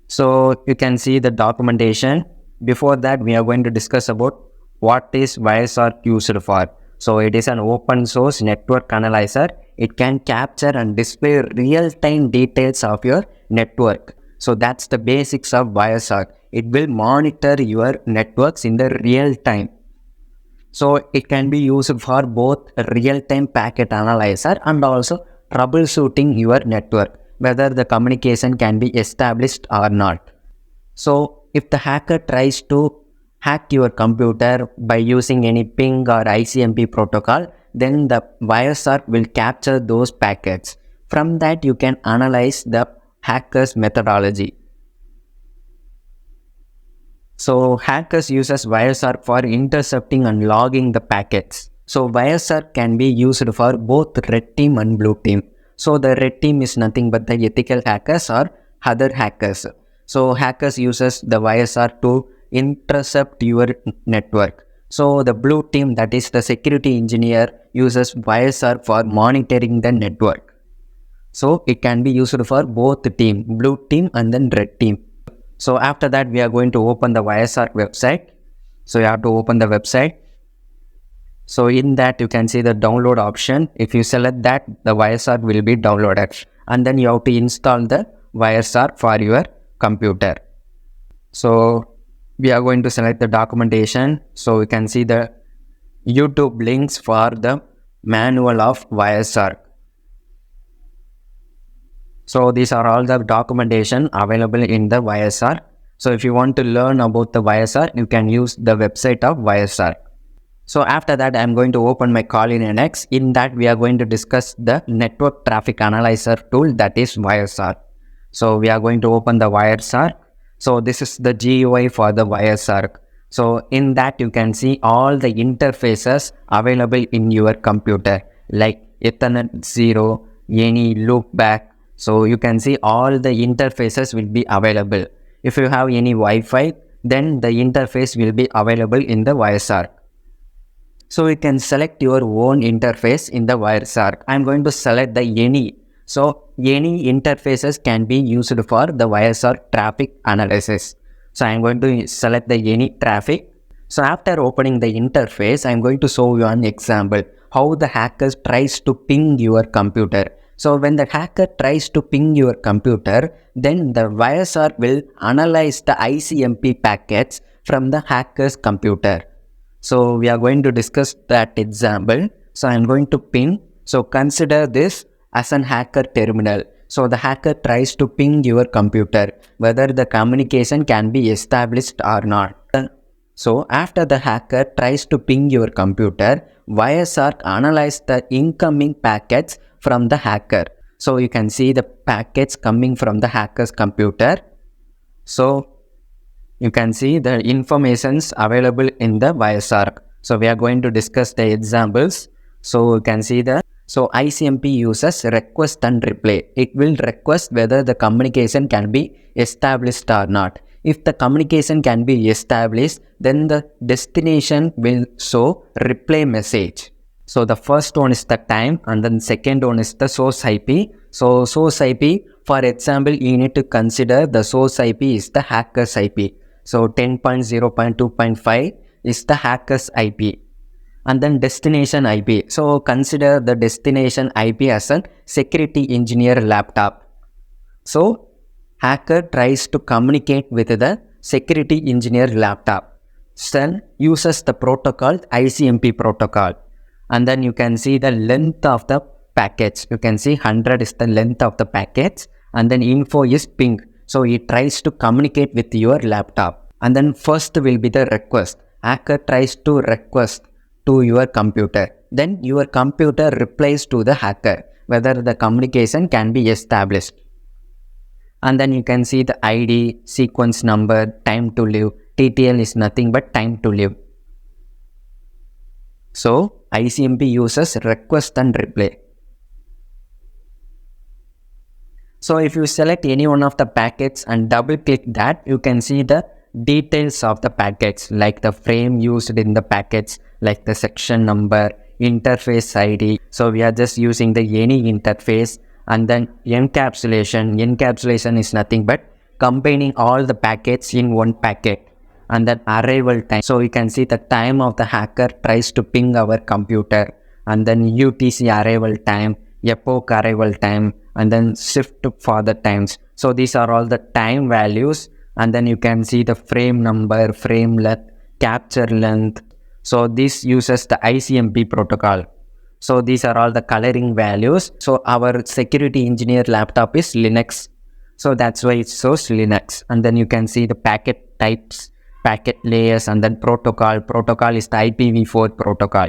So you can see the documentation. Before that, we are going to discuss about what is Wireshark used for. So it is an open source network analyzer. It can capture and display real-time details of your network. So that's the basics of Wireshark. It will monitor your networks in the real time. So it can be used for both real-time packet analyzer and also troubleshooting your network, whether the communication can be established or not. So if the hacker tries to hack your computer by using any ping or ICMP protocol, then the Wireshark will capture those packets. From that, you can analyze the hacker's methodology. So hackers uses Wireshark for intercepting and logging the packets. So Wireshark can be used for both red team and blue team. So the red team is nothing but the ethical hackers or other hackers. So hackers uses the Wireshark to intercept your network. So the blue team, that is the security engineer, uses Wireshark for monitoring the network. So it can be used for both team, blue team and then red team. So after that, we are going to open the Wireshark website. So you have to open the website. So in that, you can see the download option. If you select that, the Wireshark will be downloaded. And then you have to install the Wireshark for your computer. So we are going to select the documentation. So you can see the YouTube links for the manual of Wireshark. So these are all the documentation available in the Wireshark. So if you want to learn about the Wireshark, you can use the website of Wireshark. So after that, I am going to open my call in NX. In that, we are going to discuss the network traffic analyzer tool, that is Wireshark. So we are going to open the Wireshark. So this is the GUI for the Wireshark. So in that, you can see all the interfaces available in your computer, like Ethernet 0, any loopback. So you can see all the interfaces will be available. If you have any Wi-Fi, then the interface will be available in the Wireshark. So you can select your own interface in the Wireshark. I am going to select the any. So any interfaces can be used for the Wireshark traffic analysis. So I am going to select the any traffic. So after opening the interface, I am going to show you an example how the hacker tries to ping your computer. So when the hacker tries to ping your computer, then the Wireshark will analyze the ICMP packets from the hacker's computer. So we are going to discuss that example. So I am going to ping. So consider this as an hacker terminal. So the hacker tries to ping your computer, whether the communication can be established or not. So after the hacker tries to ping your computer, Wireshark analyzes the incoming packets from the hacker. So you can see the packets coming from the hacker's computer. So you can see the informations available in the Wireshark. So we are going to discuss the examples. So you can see the ICMP uses request and replay. It will request whether the communication can be established or not. If the communication can be established, then the destination will show replay message. So the first one is the time, and then second one is the source IP. So source IP, for example, you need to consider the source IP is the hacker's IP. So 10.0.2.5 is the hacker's IP. And then destination IP. So consider the destination IP as a security engineer laptop. So hacker tries to communicate with the security engineer laptop. Then uses the protocol ICMP protocol. And then you can see the length of the packets. You can see 100 is the length of the packets. And then info is ping. So it tries to communicate with your laptop. And then first will be the request. Hacker tries to request to your computer. Then your computer replies to the hacker whether the communication can be established. And then you can see the ID, sequence number, time to live. TTL is nothing but time to live. So ICMP uses request and replay. So if you select any one of the packets and double click that, you can see the details of the packets, like the frame used in the packets, like the section number, interface ID. So we are just using the any interface. And then encapsulation. Encapsulation is nothing but combining all the packets in one packet. And then arrival time. So you can see the time of the hacker tries to ping our computer. And then UTC arrival time, epoch arrival time, and then shift for the times. So these are all the time values. And then you can see the frame number, frame length, capture length. So this uses the ICMP protocol. So these are all the coloring values. So our security engineer laptop is Linux. So that's why it shows Linux. And then you can see the packet types, packet layers, and then protocol. Protocol is the IPv4 protocol.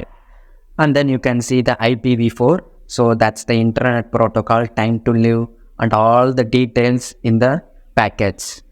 And then you can see the IPv4. So that's the internet protocol, time to live, and all the details in the packets.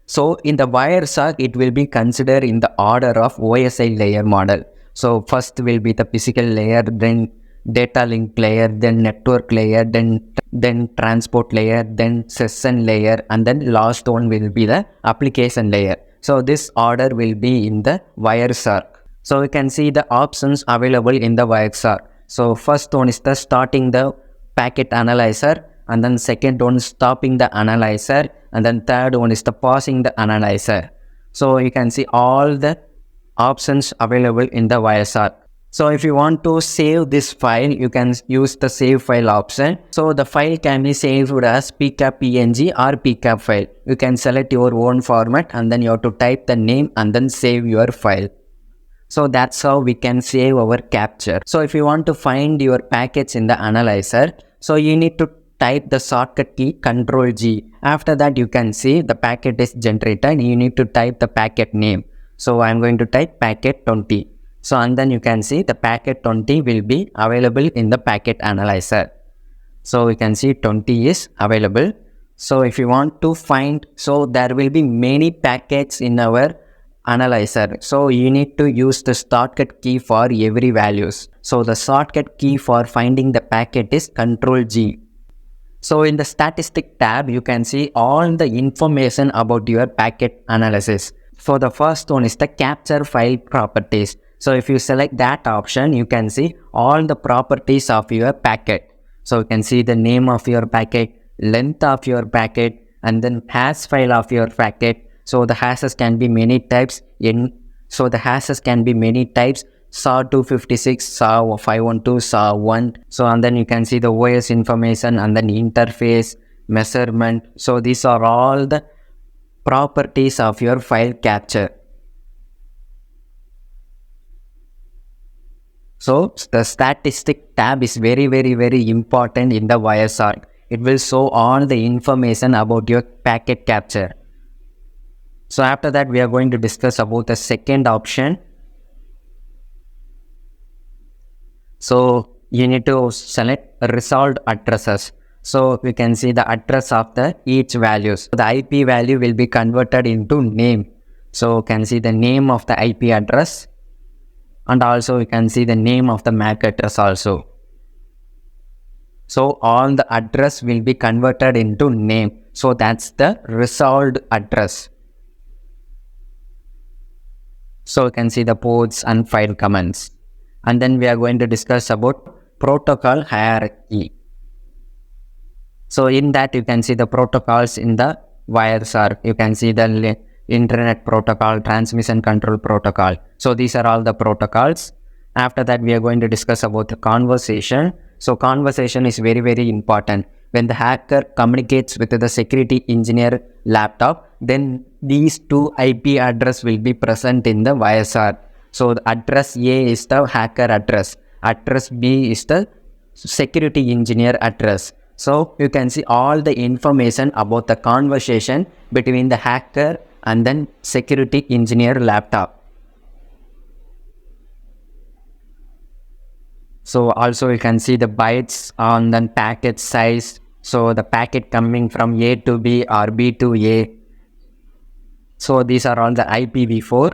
So in the Wireshark, it will be considered in the order of OSI layer model. So first will be the physical layer, then data link layer, then network layer, then transport layer, then session layer, and then last one will be the application layer. So this order will be in the Wireshark. So you can see the options available in the Wireshark. So first one is the starting the packet analyzer, and then second one is stopping the analyzer, and then third one is the pausing the analyzer. So you can see all the options available in the Wireshark. So if you want to save this file, you can use the save file option. So the file can be saved as pcap png or pcap file. You can select your own format, and then you have to type the name and then save your file. So that's how we can save our capture. So if you want to find your packets in the analyzer, so you need to type the shortcut key Ctrl+G. After that, you can see the packet is generated. You need to type the packet name. So I'm going to type packet 20. So and then you can see the packet 20 will be available in the packet analyzer. So you can see 20 is available. So if you want to find, so there will be many packets in our analyzer. So you need to use the shortcut key for every values. So the shortcut key for finding the packet is Ctrl+G. So in the statistic tab, you can see all the information about your packet analysis. So the first one is the capture file properties. So if you select that option, you can see all the properties of your packet. So you can see the name of your packet, length of your packet, and then hash file of your packet. So the hashes can be many types. So the hashes can be many types. SHA-256, SHA-512, SHA-1. So and then you can see the OS information and then interface, measurement. So these are all the properties of your file capture. So the statistic tab is very important in the Wireshark. It will show all the information about your packet capture. So after that, we are going to discuss about the second option. So you need to select resolved addresses. So we can see the address of the each values. The IP value will be converted into name. So you can see the name of the IP address. and also you can see the name of the MAC address also. So all the address will be converted into name. So that's the resolved address. So you can see the ports and file commands. And then we are going to discuss about protocol hierarchy. So in that you can see the protocols in the Wireshark. You can see the internet protocol, transmission control protocol. So these are all the protocols. After that we are going to discuss about the conversation. So conversation is very, very important. When the hacker communicates with the security engineer laptop, then these two IP address will be present in the Wireshark. So the address A is the hacker address. Address B is the security engineer address. So you can see all the information about the conversation between the hacker and then security engineer laptop. So also you can see the bytes on the packet size. So the packet coming from A to B or B to A. So these are all the IPv4.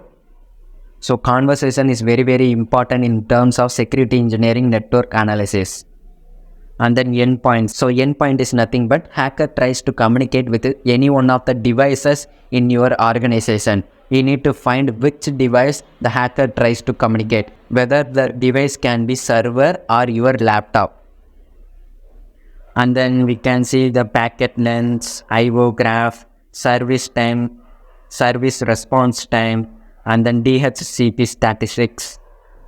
So conversation is very, very important in terms of security engineering network analysis. And then endpoint. So endpoint is nothing but hacker tries to communicate with any one of the devices in your organization. You need to find which device the hacker tries to communicate, whether the device can be server or your laptop. And then we can see the packet length, IO graph, service time, service response time, and then DHCP statistics.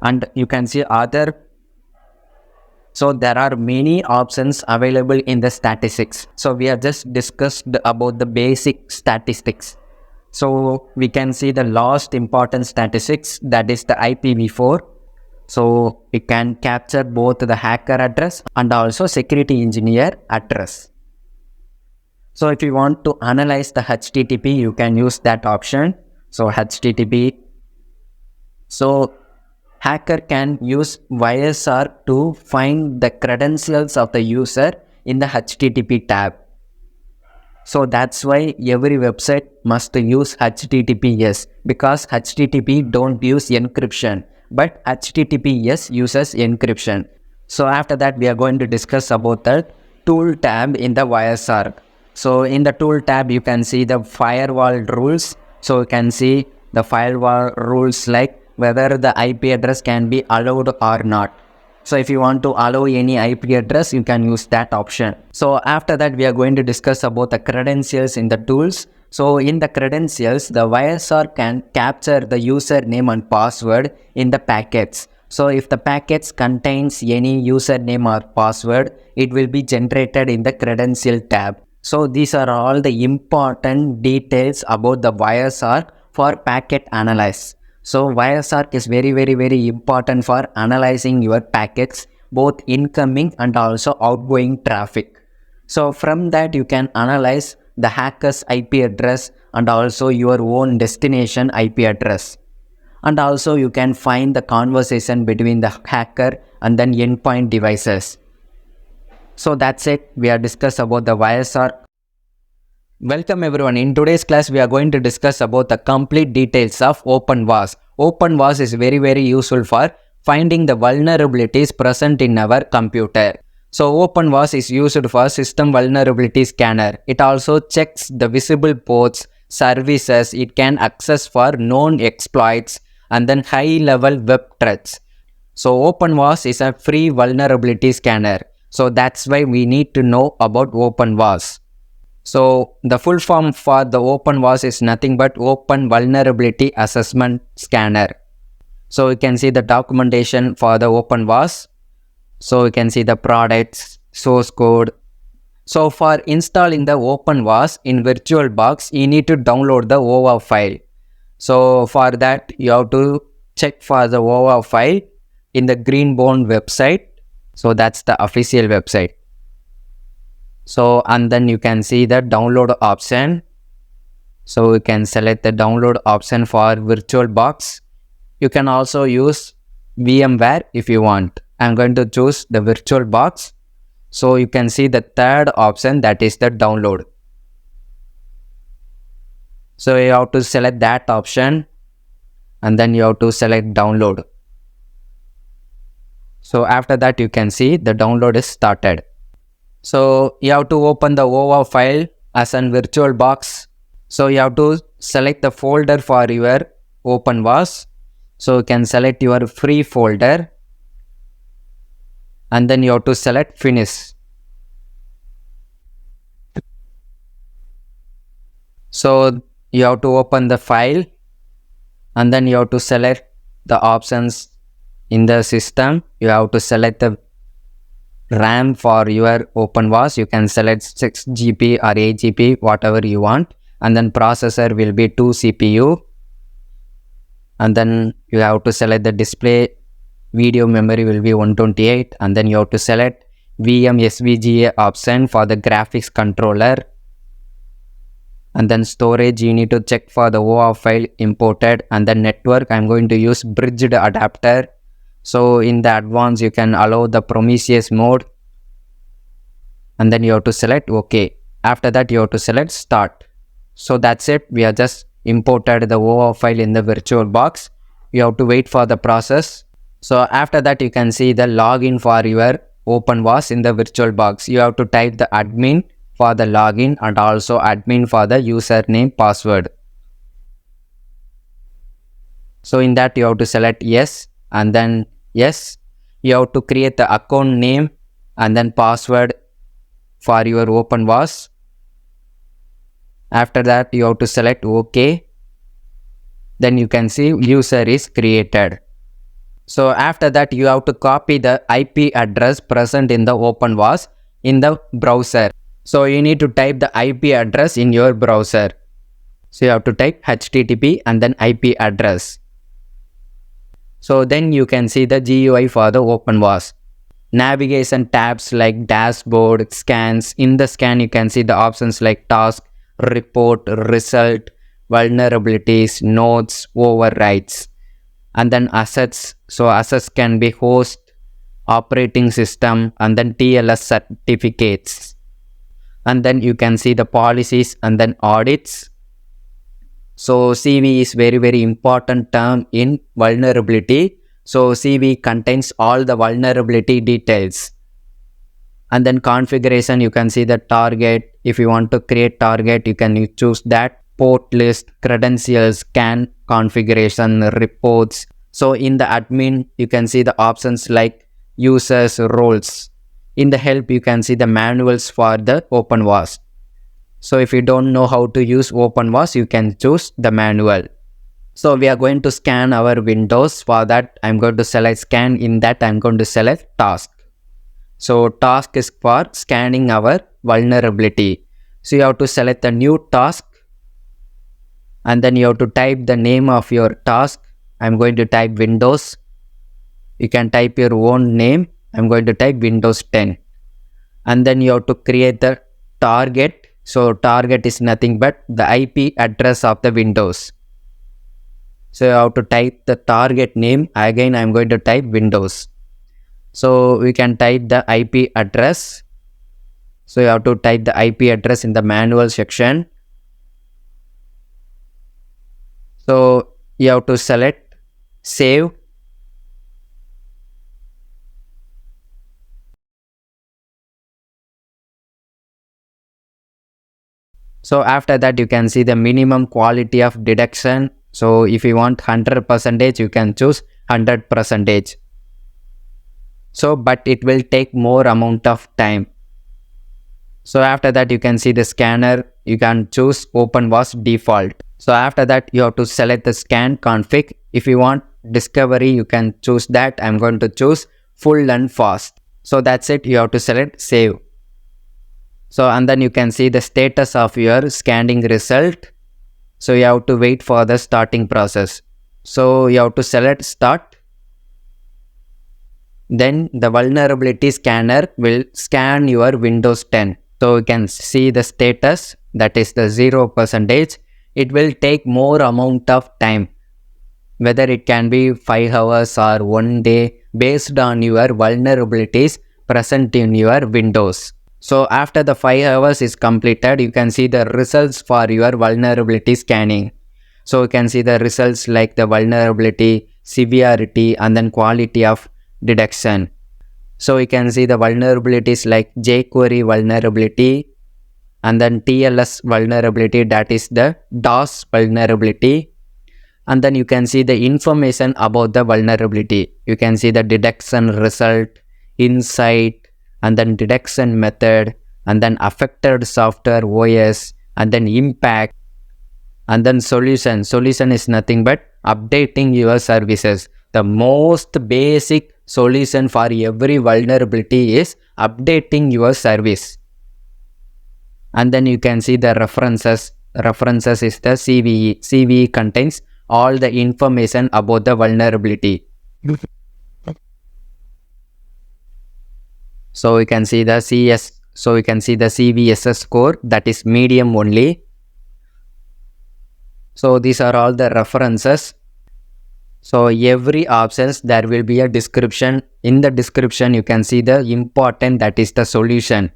And you can see other. So there are many options available in the statistics. So we have just discussed about the basic statistics. So we can see the last important statistics, that is the IPv4. So we can capture both the hacker address and also security engineer address. So if you want to analyze the HTTP, you can use that option. So HTTP. So hacker can use Wireshark to find the credentials of the user in the HTTP tab. So that's why every website must use HTTPS, because HTTP don't use encryption, but HTTPS uses encryption. So after that we are going to discuss about the tool tab in the Wireshark. So in the tool tab you can see the firewall rules. So you can see the firewall rules like whether the IP address can be allowed or not. So if you want to allow any IP address, you can use that option. So after that, we are going to discuss about the credentials in the tools. So in the credentials, the Wireshark can capture the username and password in the packets. So if the packets contains any username or password, it will be generated in the credential tab. So these are all the important details about the Wireshark for packet analysis. So Wireshark is very, very, very important for analyzing your packets, both incoming and also outgoing traffic. So from that you can analyze the hacker's IP address and also your own destination IP address. And also you can find the conversation between the hacker and then endpoint devices. So that's it. We have discussed about the Wireshark. Welcome everyone. In today's class, we are going to discuss about the complete details of OpenVAS. OpenVAS is very, very useful for finding the vulnerabilities present in our computer. So OpenVAS is used for system vulnerability scanner. It also checks the visible ports, services it can access for known exploits and then high level web threats. So OpenVAS is a free vulnerability scanner. So that's why we need to know about OpenVAS. So the full form for the OpenVAS is nothing but Open Vulnerability Assessment Scanner. So you can see the documentation for the OpenVAS. So you can see the products, source code. So for installing the OpenVAS in VirtualBox, you need to download the OVA file. So for that, you have to check for the OVA file in the Greenbone website. So that's the official website. So and then you can see the download option. So you can select the download option for VirtualBox. You can also use VMware if you want. I'm going to choose the VirtualBox. So you can see the third option, that is the download. So you have to select that option and then you have to select download. So after that you can see the download is started. So you have to open the OVA file as a virtual box. So you have to select the folder for your OpenVAS. So you can select your free folder and then you have to select finish. So you have to open the file and then you have to select the options in the system. You have to select the RAM for your OpenVAS. You can select 6 GB or 8 GB, whatever you want. And then processor will be 2 CPU. And then you have to select the display. Video memory will be 128. And then you have to select VM SVGA option for the graphics controller. And then storage, you need to check for the OAuth file imported. And then network, I'm going to use bridged adapter. So in the advanced, you can allow the Prometheus mode. And then you have to select OK. After that, you have to select start. So that's it. We have just imported the OAuth file in the virtual box. You have to wait for the process. So after that, you can see the login for your OpenVAS in the virtual box. You have to type the admin for the login and also admin for the username password. So in that you have to select yes and then yes. You have to create the account name and then password for your OpenVAS. After that you have to select OK. Then you can see user is created. So after that you have to copy the IP address present in the OpenVAS in the browser. So you need to type the IP address in your browser. So you have to type HTTP and then IP address. So then you can see the GUI for the OpenVAS. Navigation tabs like dashboard, scans. In the scan you can see the options like task, report, result, vulnerabilities, nodes, overrides. And then assets. So assets can be host, operating system and then TLS certificates. And then you can see the policies and then audits. So CV is very important term in vulnerability. So CV contains all the vulnerability details. And then configuration, you can see the target. If you want to create target, you can choose that. Port list, credentials, scan configuration, reports. So in the admin, you can see the options like users, roles. In the help, you can see the manuals for the OpenVAS. So if you don't know how to use OpenVAS, you can choose the manual. So we are going to scan our windows. For that, I'm going to select scan. In that, I'm going to select task. So task is for scanning our vulnerability. So you have to select the new task. And then you have to type the name of your task. I'm going to type Windows. You can type your own name. I'm going to type Windows 10. And then you have to create the target. So target is nothing but the IP address of the Windows. So you have to type the target name. Again, I'm going to type Windows. So we can type the IP address. So you have to type the IP address in the manual section. So you have to select save. So after that you can see the minimum quality of detection. So if you want 100%, you can choose 100%. So but it will take more amount of time. So after that you can see the scanner. You can choose OpenVAS default. So after that you have to select the scan config. If you want discovery, you can choose that. I'm going to choose full and fast. So that's it. You have to select save. So and then you can see the status of your scanning result. So you have to wait for the starting process. So you have to select start. Then the vulnerability scanner will scan your Windows 10. So you can see the status, that is the 0%. It will take more amount of time. Whether it can be 5 hours or 1 day based on your vulnerabilities present in your Windows. So after the 5 hours is completed, you can see the results for your vulnerability scanning. So you can see the results like the vulnerability, severity and then quality of detection. So you can see the vulnerabilities like jQuery vulnerability, and then TLS vulnerability, that is the DOS vulnerability. And then you can see the information about the vulnerability. You can see the detection result, insight, and then detection method, and then affected software OS, and then impact, and then solution. Solution is nothing but updating your services. The most basic solution for every vulnerability is updating your service. And then you can see the references. References is the CVE. CVE contains all the information about the vulnerability. So you can see the CS. So you can see the CVSS score, that is medium only. So these are all the references. So every options there will be a description. In the description you can see the important, that is the solution.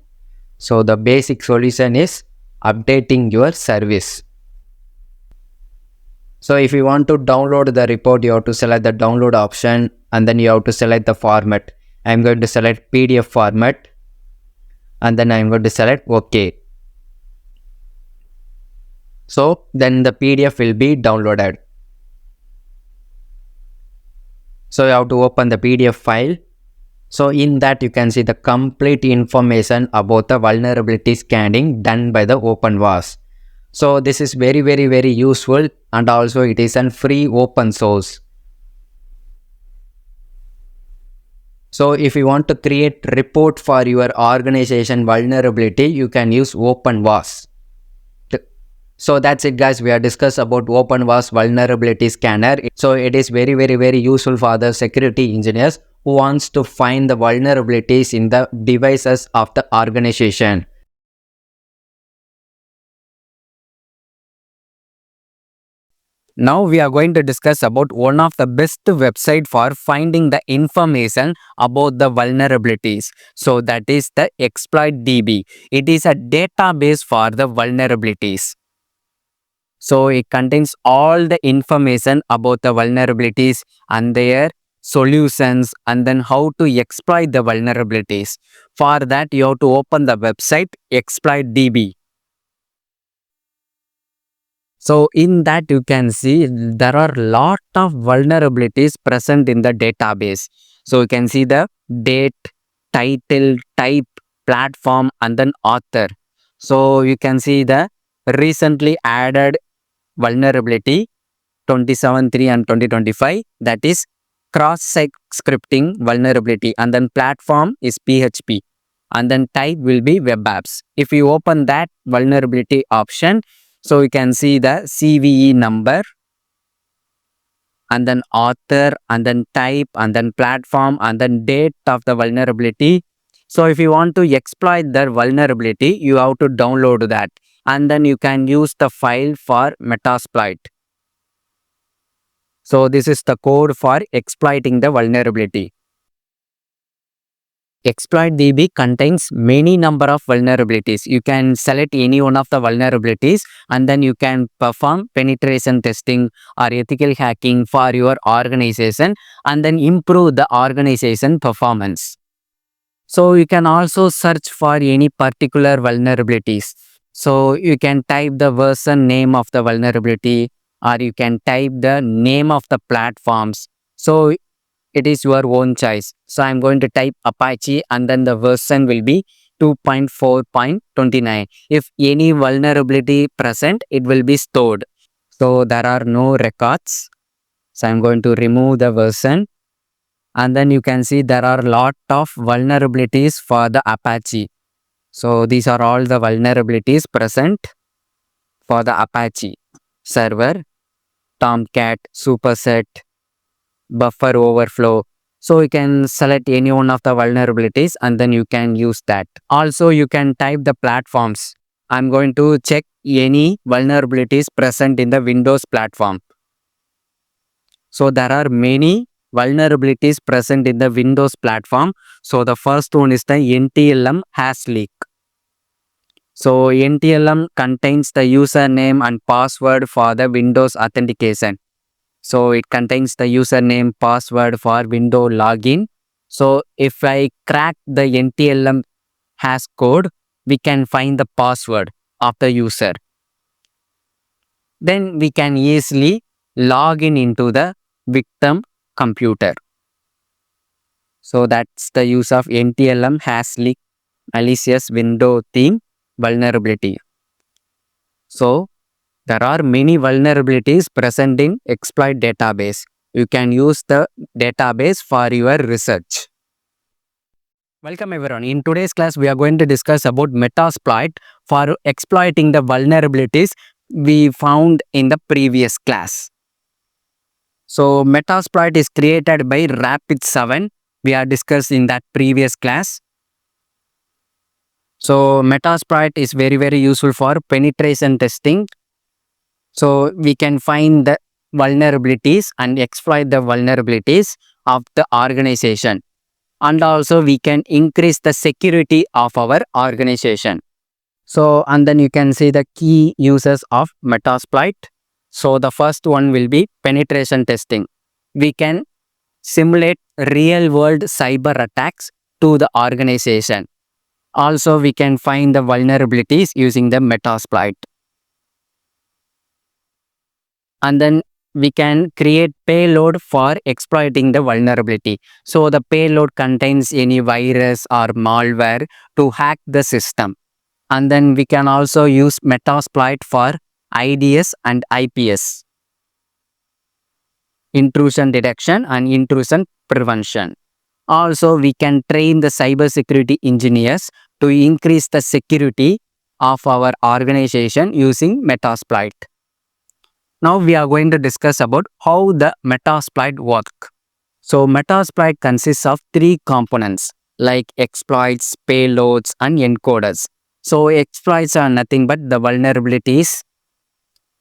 So the basic solution is updating your service. So if you want to download the report, you have to select the download option, and then you have to select the format. I am going to select PDF format, and then I am going to select OK. So then the PDF will be downloaded. So you have to open the PDF file. So in that you can see the complete information about the vulnerability scanning done by the OpenVAS. So this is very useful, and also it is a free open source. So if you want to create report for your organization vulnerability, you can use OpenVAS. So that's it guys, we have discussed about OpenVAS vulnerability scanner. So it is very useful for the security engineers who wants to find the vulnerabilities in the devices of the organization. Now we are going to discuss about one of the best website for finding the information about the vulnerabilities. So that is the ExploitDB. It is a database for the vulnerabilities. So it contains all the information about the vulnerabilities and their solutions, and then how to exploit the vulnerabilities. For that you have to open the website ExploitDB. So in that you can see there are lot of vulnerabilities present in the database. So you can see the date, title, type, platform, and then author. So you can see the recently added vulnerability 27.3 and 2025, that is cross-site scripting vulnerability, and then platform is PHP, and then type will be web apps. If you open that vulnerability option, so you can see the CVE number, and then author, and then type, and then platform, and then date of the vulnerability. So if you want to exploit the vulnerability, you have to download that, and then you can use the file for Metasploit. So this is the code for exploiting the vulnerability. ExploitDB contains many number of vulnerabilities. You can select any one of the vulnerabilities, and then you can perform penetration testing or ethical hacking for your organization, and then improve the organization performance. So you can also search for any particular vulnerabilities. So you can type the version name of the vulnerability, or you can type the name of the platforms. So it is your own choice. So I'm going to type Apache, and then the version will be 2.4.29. If any vulnerability present, it will be stored. So there are no records. So I'm going to remove the version, and then you can see there are a lot of vulnerabilities for the Apache. So these are all the vulnerabilities present for the Apache server: Tomcat, Superset, buffer overflow. So you can select any one of the vulnerabilities, and then you can use that. Also you can type the platforms. I'm going to check any vulnerabilities present in the Windows platform. So there are many vulnerabilities present in the Windows platform. So the first one is the NTLM hash leak. So NTLM contains the username and password for the Windows authentication. So it contains the username, password for Windows login. So if I crack the NTLM hash code, we can find the password of the user. Then we can easily log in into the victim computer. So that's the use of NTLM hash leak malicious window theme vulnerability. So there are many vulnerabilities present in exploit database. You can use the database for your research. Welcome everyone. In today's class, we are going to discuss about Metasploit for exploiting the vulnerabilities we found in the previous class. So Metasploit is created by Rapid7. We are discussed in that previous class. So Metasploit is very useful for penetration testing. So we can find the vulnerabilities and exploit the vulnerabilities of the organization. And also we can increase the security of our organization. So, and then you can see the key uses of Metasploit. So the first one will be penetration testing. We can simulate real world cyber attacks to the organization. Also, we can find the vulnerabilities using the Metasploit. And then we can create payload for exploiting the vulnerability. So the payload contains any virus or malware to hack the system. And then we can also use Metasploit for IDS and IPS, intrusion detection and intrusion prevention. Also, we can train the cybersecurity engineers to increase the security of our organization using Metasploit. Now we are going to discuss about how the Metasploit work. So Metasploit consists of three components like exploits, payloads and encoders. So exploits are nothing but the vulnerabilities,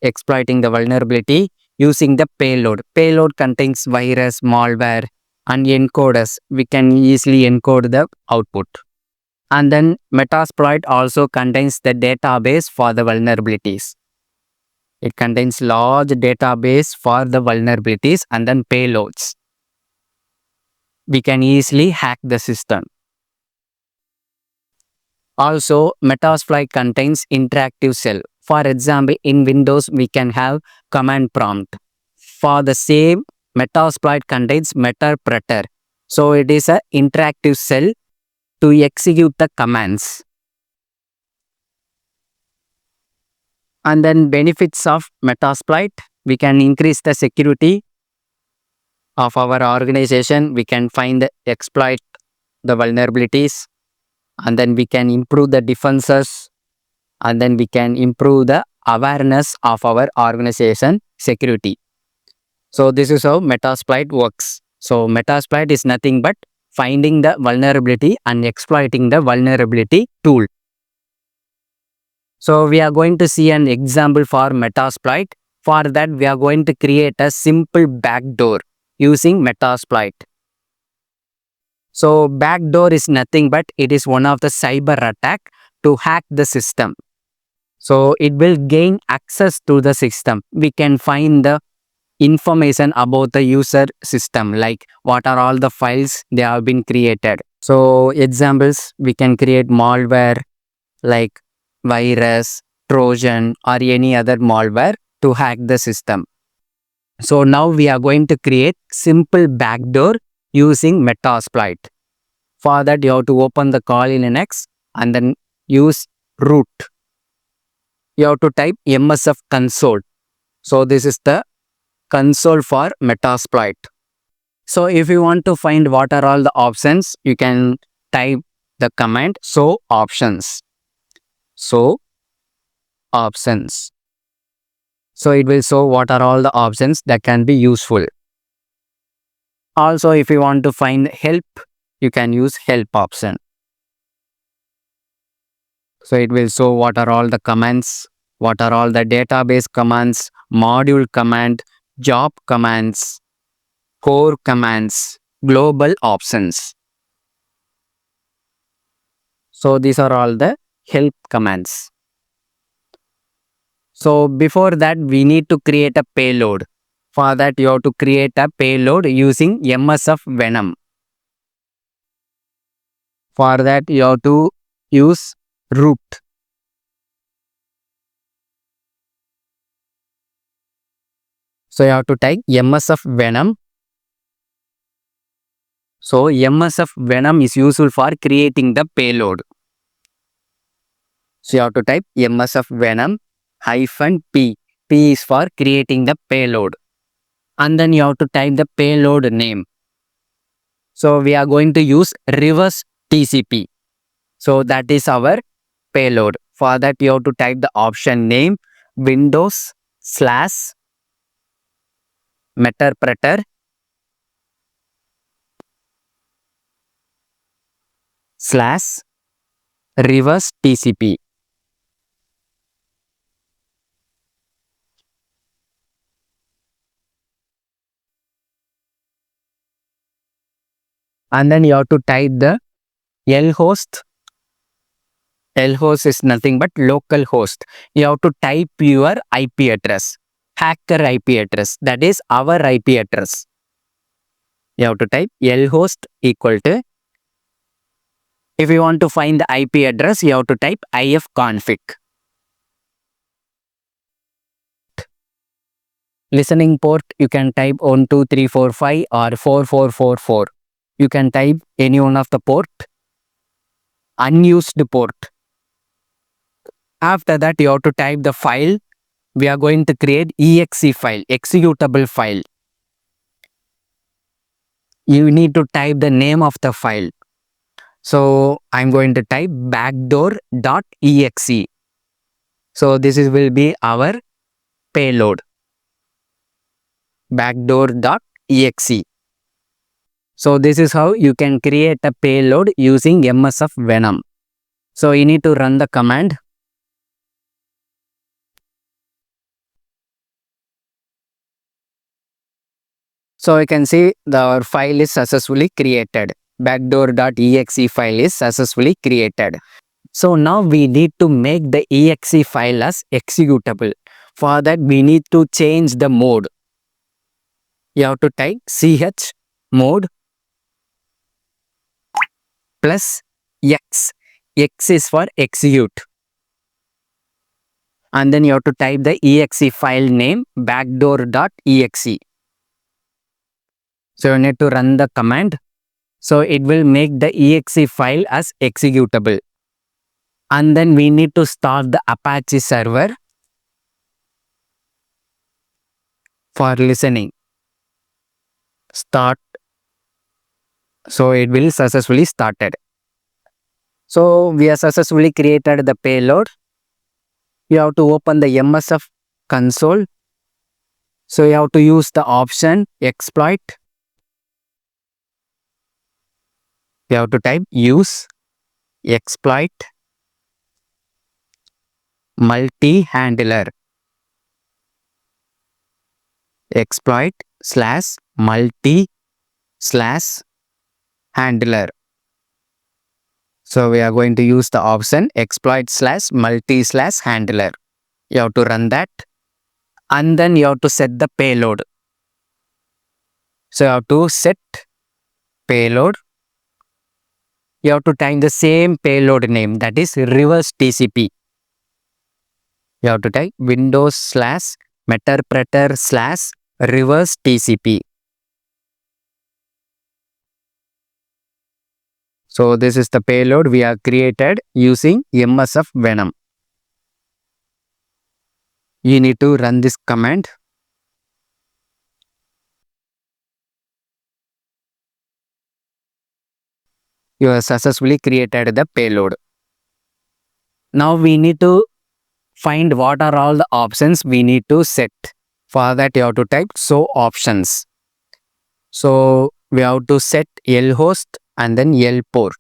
exploiting the vulnerability using the payload. Payload contains virus, malware and encoders. We can easily encode the output. And then Metasploit also contains the database for the vulnerabilities. It contains large database for the vulnerabilities and then payloads. We can easily hack the system. Also, Metasploit contains interactive cell. For example, in Windows, we can have command prompt. For the same, Metasploit contains Meterpreter. So, it is an interactive cell to execute the commands. And then benefits of Metasploit, we can increase the security of our organization. We can exploit the vulnerabilities, and then we can improve the defenses, and then we can improve the awareness of our organization security. So this is how Metasploit works. So Metasploit is nothing but finding the vulnerability and exploiting the vulnerability tool. So we are going to see an example for Metasploit. For that, we are going to create a simple backdoor using Metasploit. So backdoor is nothing but it is one of the cyber attack to hack the system. So it will gain access to the system. We can find the information about the user system, like what are all the files they have been created. So examples, we can create malware like virus, Trojan or any other malware to hack the system. So now we are going to create simple backdoor using Metasploit. For that, you have to open the Kali Linux and then use root. You have to type MSF console. So this is the console for Metasploit. So if you want to find what are all the options, you can type the command show options. So options. So it will show what are all the options that can be useful. Also, if you want to find help, you can use help option. So it will show what are all the commands, what are all the database commands, module command, job commands, core commands, global options. So these are all the help commands. So before that, we need to create a payload. For that, you have to create a payload using MSF Venom. For that, you have to use root. So you have to type MSF Venom. So MSF Venom is useful for creating the payload. So you have to type MSF Venom -P. P is for creating the payload. And then you have to type the payload name. So we are going to use reverse TCP. So that is our payload. For that, you have to type the option name Windows / Metasploit / reverse TCP. And then you have to type the lhost. Lhost is nothing but local host. You have to type your IP address, hacker IP address. That is our IP address. You have to type lhost equal to. If you want to find the IP address, you have to type ifconfig. Listening port, you can type 12345 or 4444. You can type any one of the port. Unused port. After that, you have to type the file. We are going to create exe file, executable file. You need to type the name of the file. So I'm going to type backdoor.exe. So this will be our payload. Backdoor.exe. So this is how you can create a payload using MSF Venom. So you need to run the command. So you can see our file is successfully created. Backdoor.exe file is successfully created. So now we need to make the exe file as executable. For that, we need to change the mode. You have to type ch mode plus x. X is for execute. And then you have to type the exe file name backdoor.exe. So you need to run the command. So it will make the exe file as executable. And then we need to start the Apache server for listening. Start. So it will successfully started. So we have successfully created the payload. You have to open the MSF console. So you have to use the option exploit. You have to type use exploit multi-handler. Exploit / multi/handler. So we are going to use the option exploit / multi/handler. You have to run that. And then you have to set the payload. So you have to set payload. You have to type the same payload name, that is reverse TCP. You have to type Windows / Metasploit / reverse TCP. So this is the payload we have created using MSF Venom. You need to run this command. You have successfully created the payload. Now we need to find what are all the options we need to set. For that, you have to type show options. So we have to set lhost and then lport.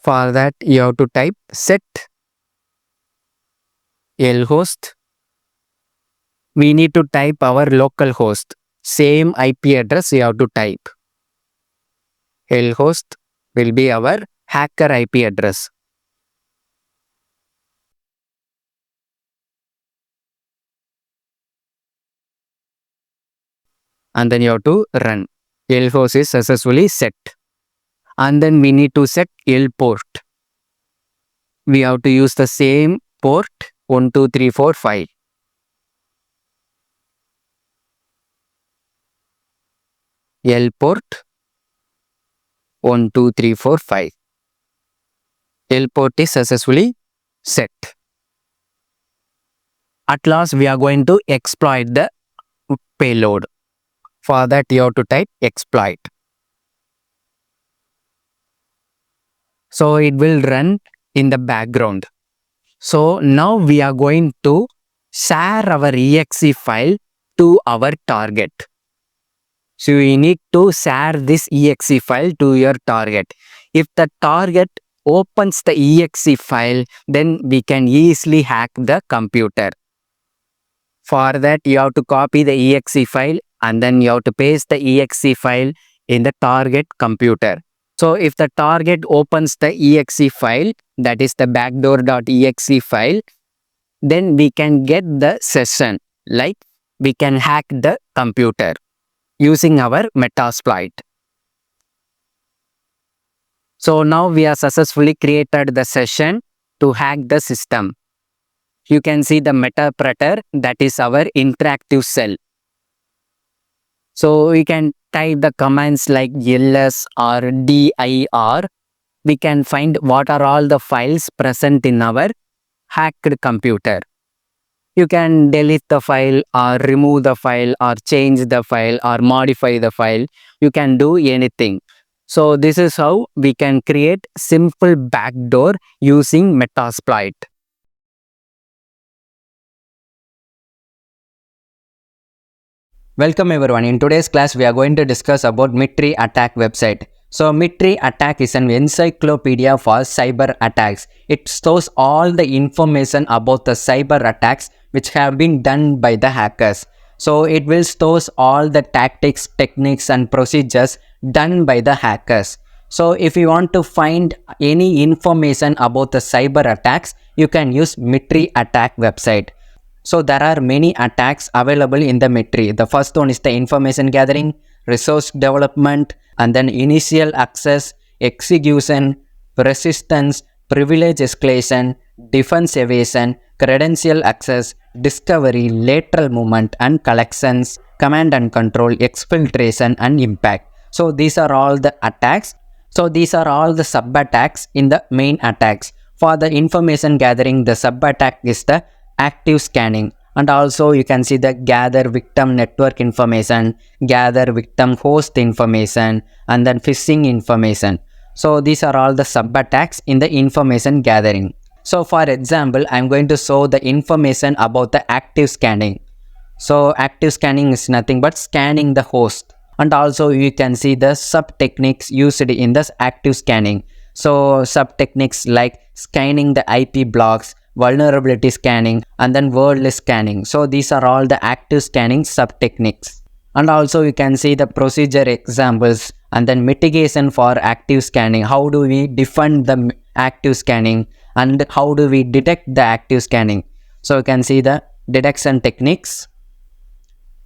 For that, you have to type set lhost. We need to type our local host. Same IP address you have to type. Lhost will be our hacker IP address. And then you have to run. Lhost is successfully set. and then we need to set L port. We have to use the same port 1, 2, 3, 4, 5. L port 1, 2, 3, 4, 5. L port is successfully set. At last, we are going to exploit the payload. For that, you have to type exploit. So it will run in the background. So now we are going to share our exe file to our target. So you need to share this exe file to your target. If the target opens the exe file, then we can easily hack the computer. For that, you have to copy the exe file and then you have to paste the exe file in the target computer. So if the target opens the exe file, that is the backdoor.exe file, then we can get the session, like we can hack the computer using our Metasploit. So now we have successfully created the session to hack the system. You can see the Metapreter, that is our interactive cell. So we can type the commands like ls or dir. We can find what are all the files present in our hacked computer. You can delete the file or remove the file or change the file or modify the file. You can do anything. So this is how we can create simple backdoor using Metasploit. Welcome everyone. In today's class, we are going to discuss about Mitri attack website. So Mitri attack is an encyclopedia for cyber attacks. It stores all the information about the cyber attacks which have been done by the hackers. So it will stores all the tactics, techniques and procedures done by the hackers. So if you want to find any information about the cyber attacks, you can use Mitri attack website. So there are many attacks available in the Mitri. The first one is the information gathering, resource development, and then initial access, execution, resistance, privilege escalation, defense evasion, credential access, discovery, lateral movement and collections, command and control, exfiltration and impact. So these are all the attacks. So these are all the sub-attacks in the main attacks. For the information gathering, the sub-attack is the active scanning, and also you can see the gather victim network information, gather victim host information, and then phishing information. So these are all the sub attacks in the information gathering. So for example, I'm going to show the information about the active scanning. So active scanning is nothing but scanning the host, and also you can see the sub techniques used in this active scanning. So sub techniques like scanning the IP blocks, vulnerability scanning, and then word scanning. So these are all the active scanning sub techniques. And also you can see the procedure examples and then mitigation for active scanning. How do we defend the active scanning and how do we detect the active scanning? So you can see the detection techniques.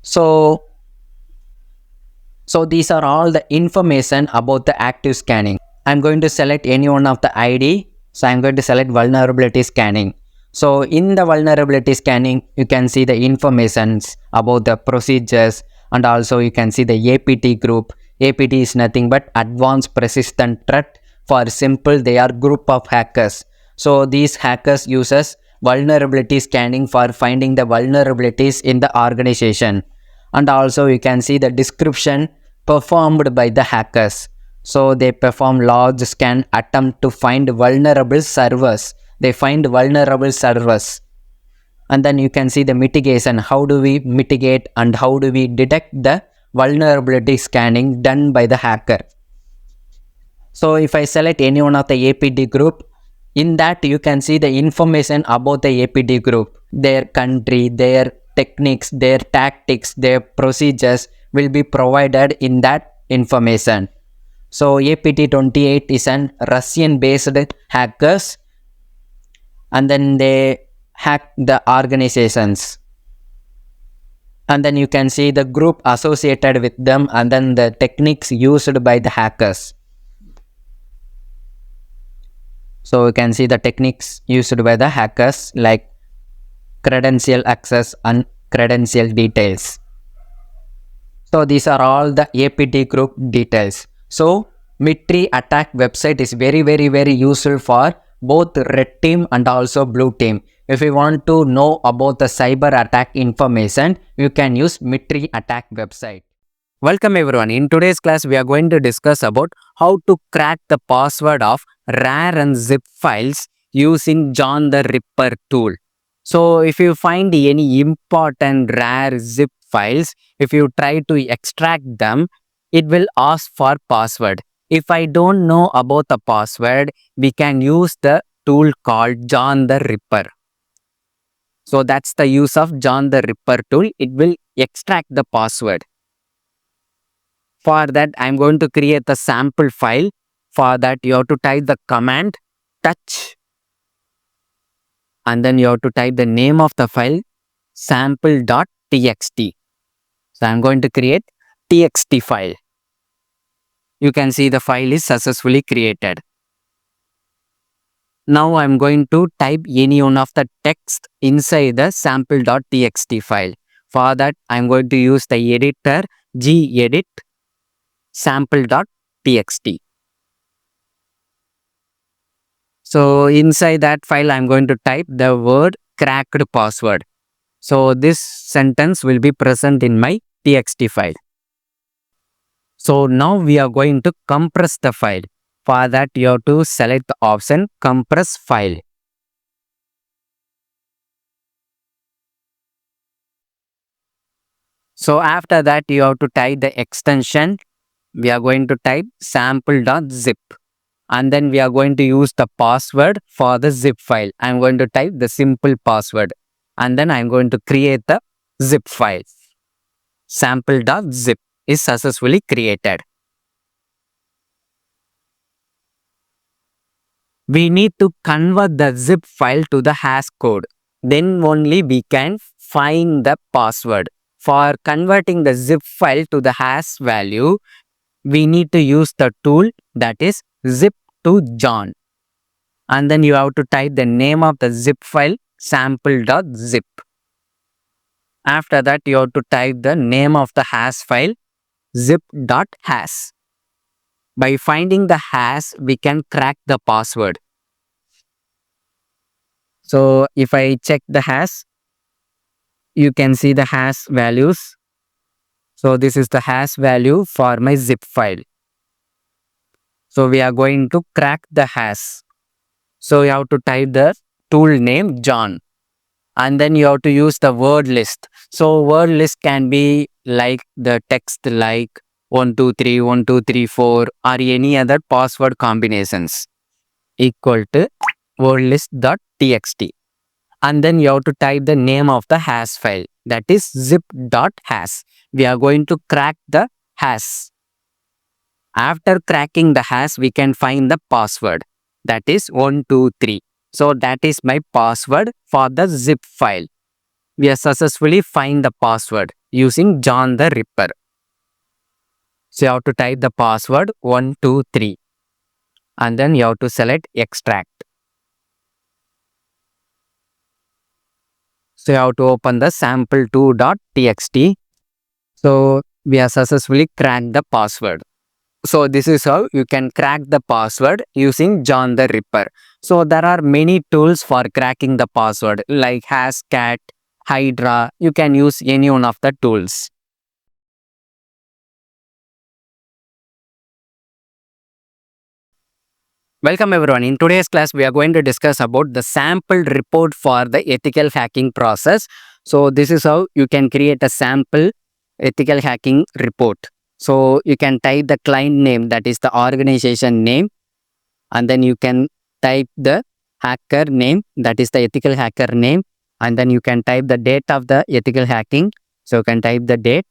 So these are all the information about the active scanning. I'm going to select any one of the ID. So I'm going to select vulnerability scanning. So in the vulnerability scanning, you can see the informations about the procedures, and also you can see the APT group. APT is nothing but advanced persistent threat. For simple, they are group of hackers. So these hackers uses vulnerability scanning for finding the vulnerabilities in the organization. And also you can see the description performed by the hackers. So they perform large scan attempt to find vulnerable servers. They find vulnerable servers. And then you can see the mitigation. How do we mitigate and how do we detect the vulnerability scanning done by the hacker? So if I select any one of the APT group, in that you can see the information about the APT group, their country, their techniques, their tactics, their procedures will be provided in that information. So APT28 is an Russian based hackers, and then they hack the organizations, and then you can see the group associated with them and then the techniques used by the hackers. So you can see the techniques used by the hackers like credential access and credential details. So these are all the APT group details. So Mitri attack website is very useful for both red team and also blue team. If you want to know about the cyber attack information, you can use Mitri attack website. Welcome everyone. In today's class, we are going to discuss about how to crack the password of RAR and zip files using John the Ripper tool. So if you find any important RAR zip files, if you try to extract them, it will ask for password. If I don't know about the password, we can use the tool called John the Ripper. So that's the use of John the Ripper tool. It will extract the password. For that, I'm going to create a sample file. For that, you have to type the command touch, and then you have to type the name of the file sample.txt. So I'm going to create txt file. You can see the file is successfully created. Now I'm going to type any one of the text inside the sample.txt file. For that, I'm going to use the editor gedit sample.txt. So inside that file, I'm going to type the word cracked password. So this sentence will be present in my txt file. So now we are going to compress the file. For that, you have to select the option compress file. So after that, you have to type the extension. We are going to type sample.zip. And then we are going to use the password for the zip file. I'm going to type the simple password. And then I'm going to create the zip file. Sample.zip is successfully created. We need to convert the zip file to the hash code. Then only we can find the password. For converting the zip file to the hash value, we need to use the tool that is zip to John. And then you have to type the name of the zip file sample.zip. After that, you have to type the name of the hash file zip.hash. By finding the hash, we can crack the password. So if I check the hash, you can see the hash values. So this is the hash value for my zip file. So we are going to crack the hash. So you have to type the tool name John. And then you have to use the word list. So word list can be like the text like 123, 1234 or any other password combinations equal to word list.txt. And then you have to type the name of the hash file, that is zip.hash. We are going to crack the hash. After cracking the hash, we can find the password, that is 123. So that is my password for the zip file. We have successfully find the password using John the Ripper. So you have to type the password 123 and then you have to select extract. So you have to open the sample2.txt. So we have successfully cracked the password. So this is how you can crack the password using John the Ripper. So there are many tools for cracking the password like Hashcat, Hydra. You can use any one of the tools. Welcome everyone. In today's class, we are going to discuss about the sample report for the ethical hacking process. So this is how you can create a sample ethical hacking report. So you can type the client name, that is the organization name, and then you can type the hacker name, that is the ethical hacker name, and then you can type the date of the ethical hacking. So you can type the date,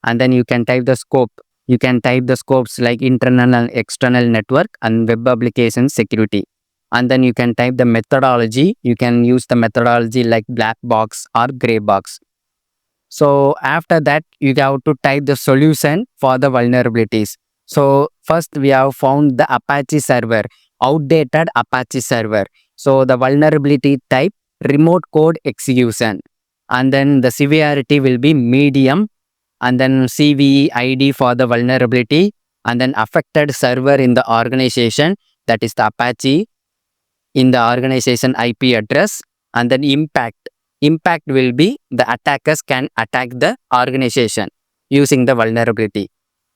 and then you can type the scope. You can type the scopes like internal and external network and web application security. And then you can type the methodology. You can use the methodology like black box or gray box. So after that, you have to type the solution for the vulnerabilities. So first we have found the Apache server. outdated Apache server. So the vulnerability type, remote code execution. And then the severity will be medium. And then CVE ID for the vulnerability. And then affected server in the organization, that is the Apache in the organization IP address. And then impact will be the attackers can attack the organization using the vulnerability.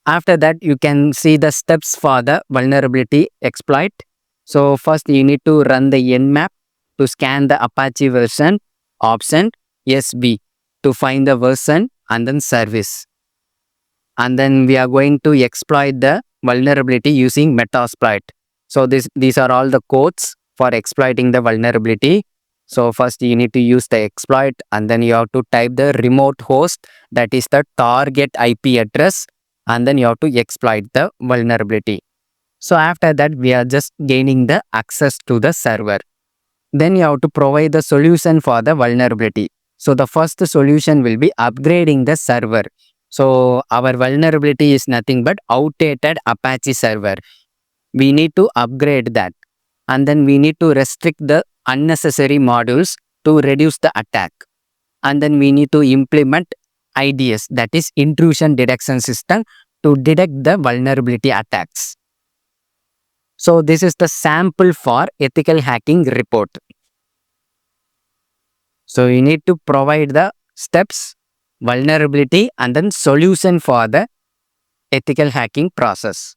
After that, you can see the steps for the vulnerability exploit. So first you need to run the Nmap to scan the Apache version option SB to find the version and then service. And then we are going to exploit the vulnerability using Metasploit. So these are all the codes for exploiting the vulnerability. So first you need to use the exploit, and then you have to type the remote host, that is the target IP address, and then you have to exploit the vulnerability. So after that, we are just gaining the access to the server. Then you have to provide the solution for the vulnerability. So the first solution will be upgrading the server. So our vulnerability is nothing but outdated Apache server. We need to upgrade that. And then we need to restrict the unnecessary modules to reduce the attack. And then we need to implement IDS, that is intrusion detection system, to detect the vulnerability attacks. So this is the sample for ethical hacking report. So you need to provide the steps, vulnerability, and then solution for the ethical hacking process.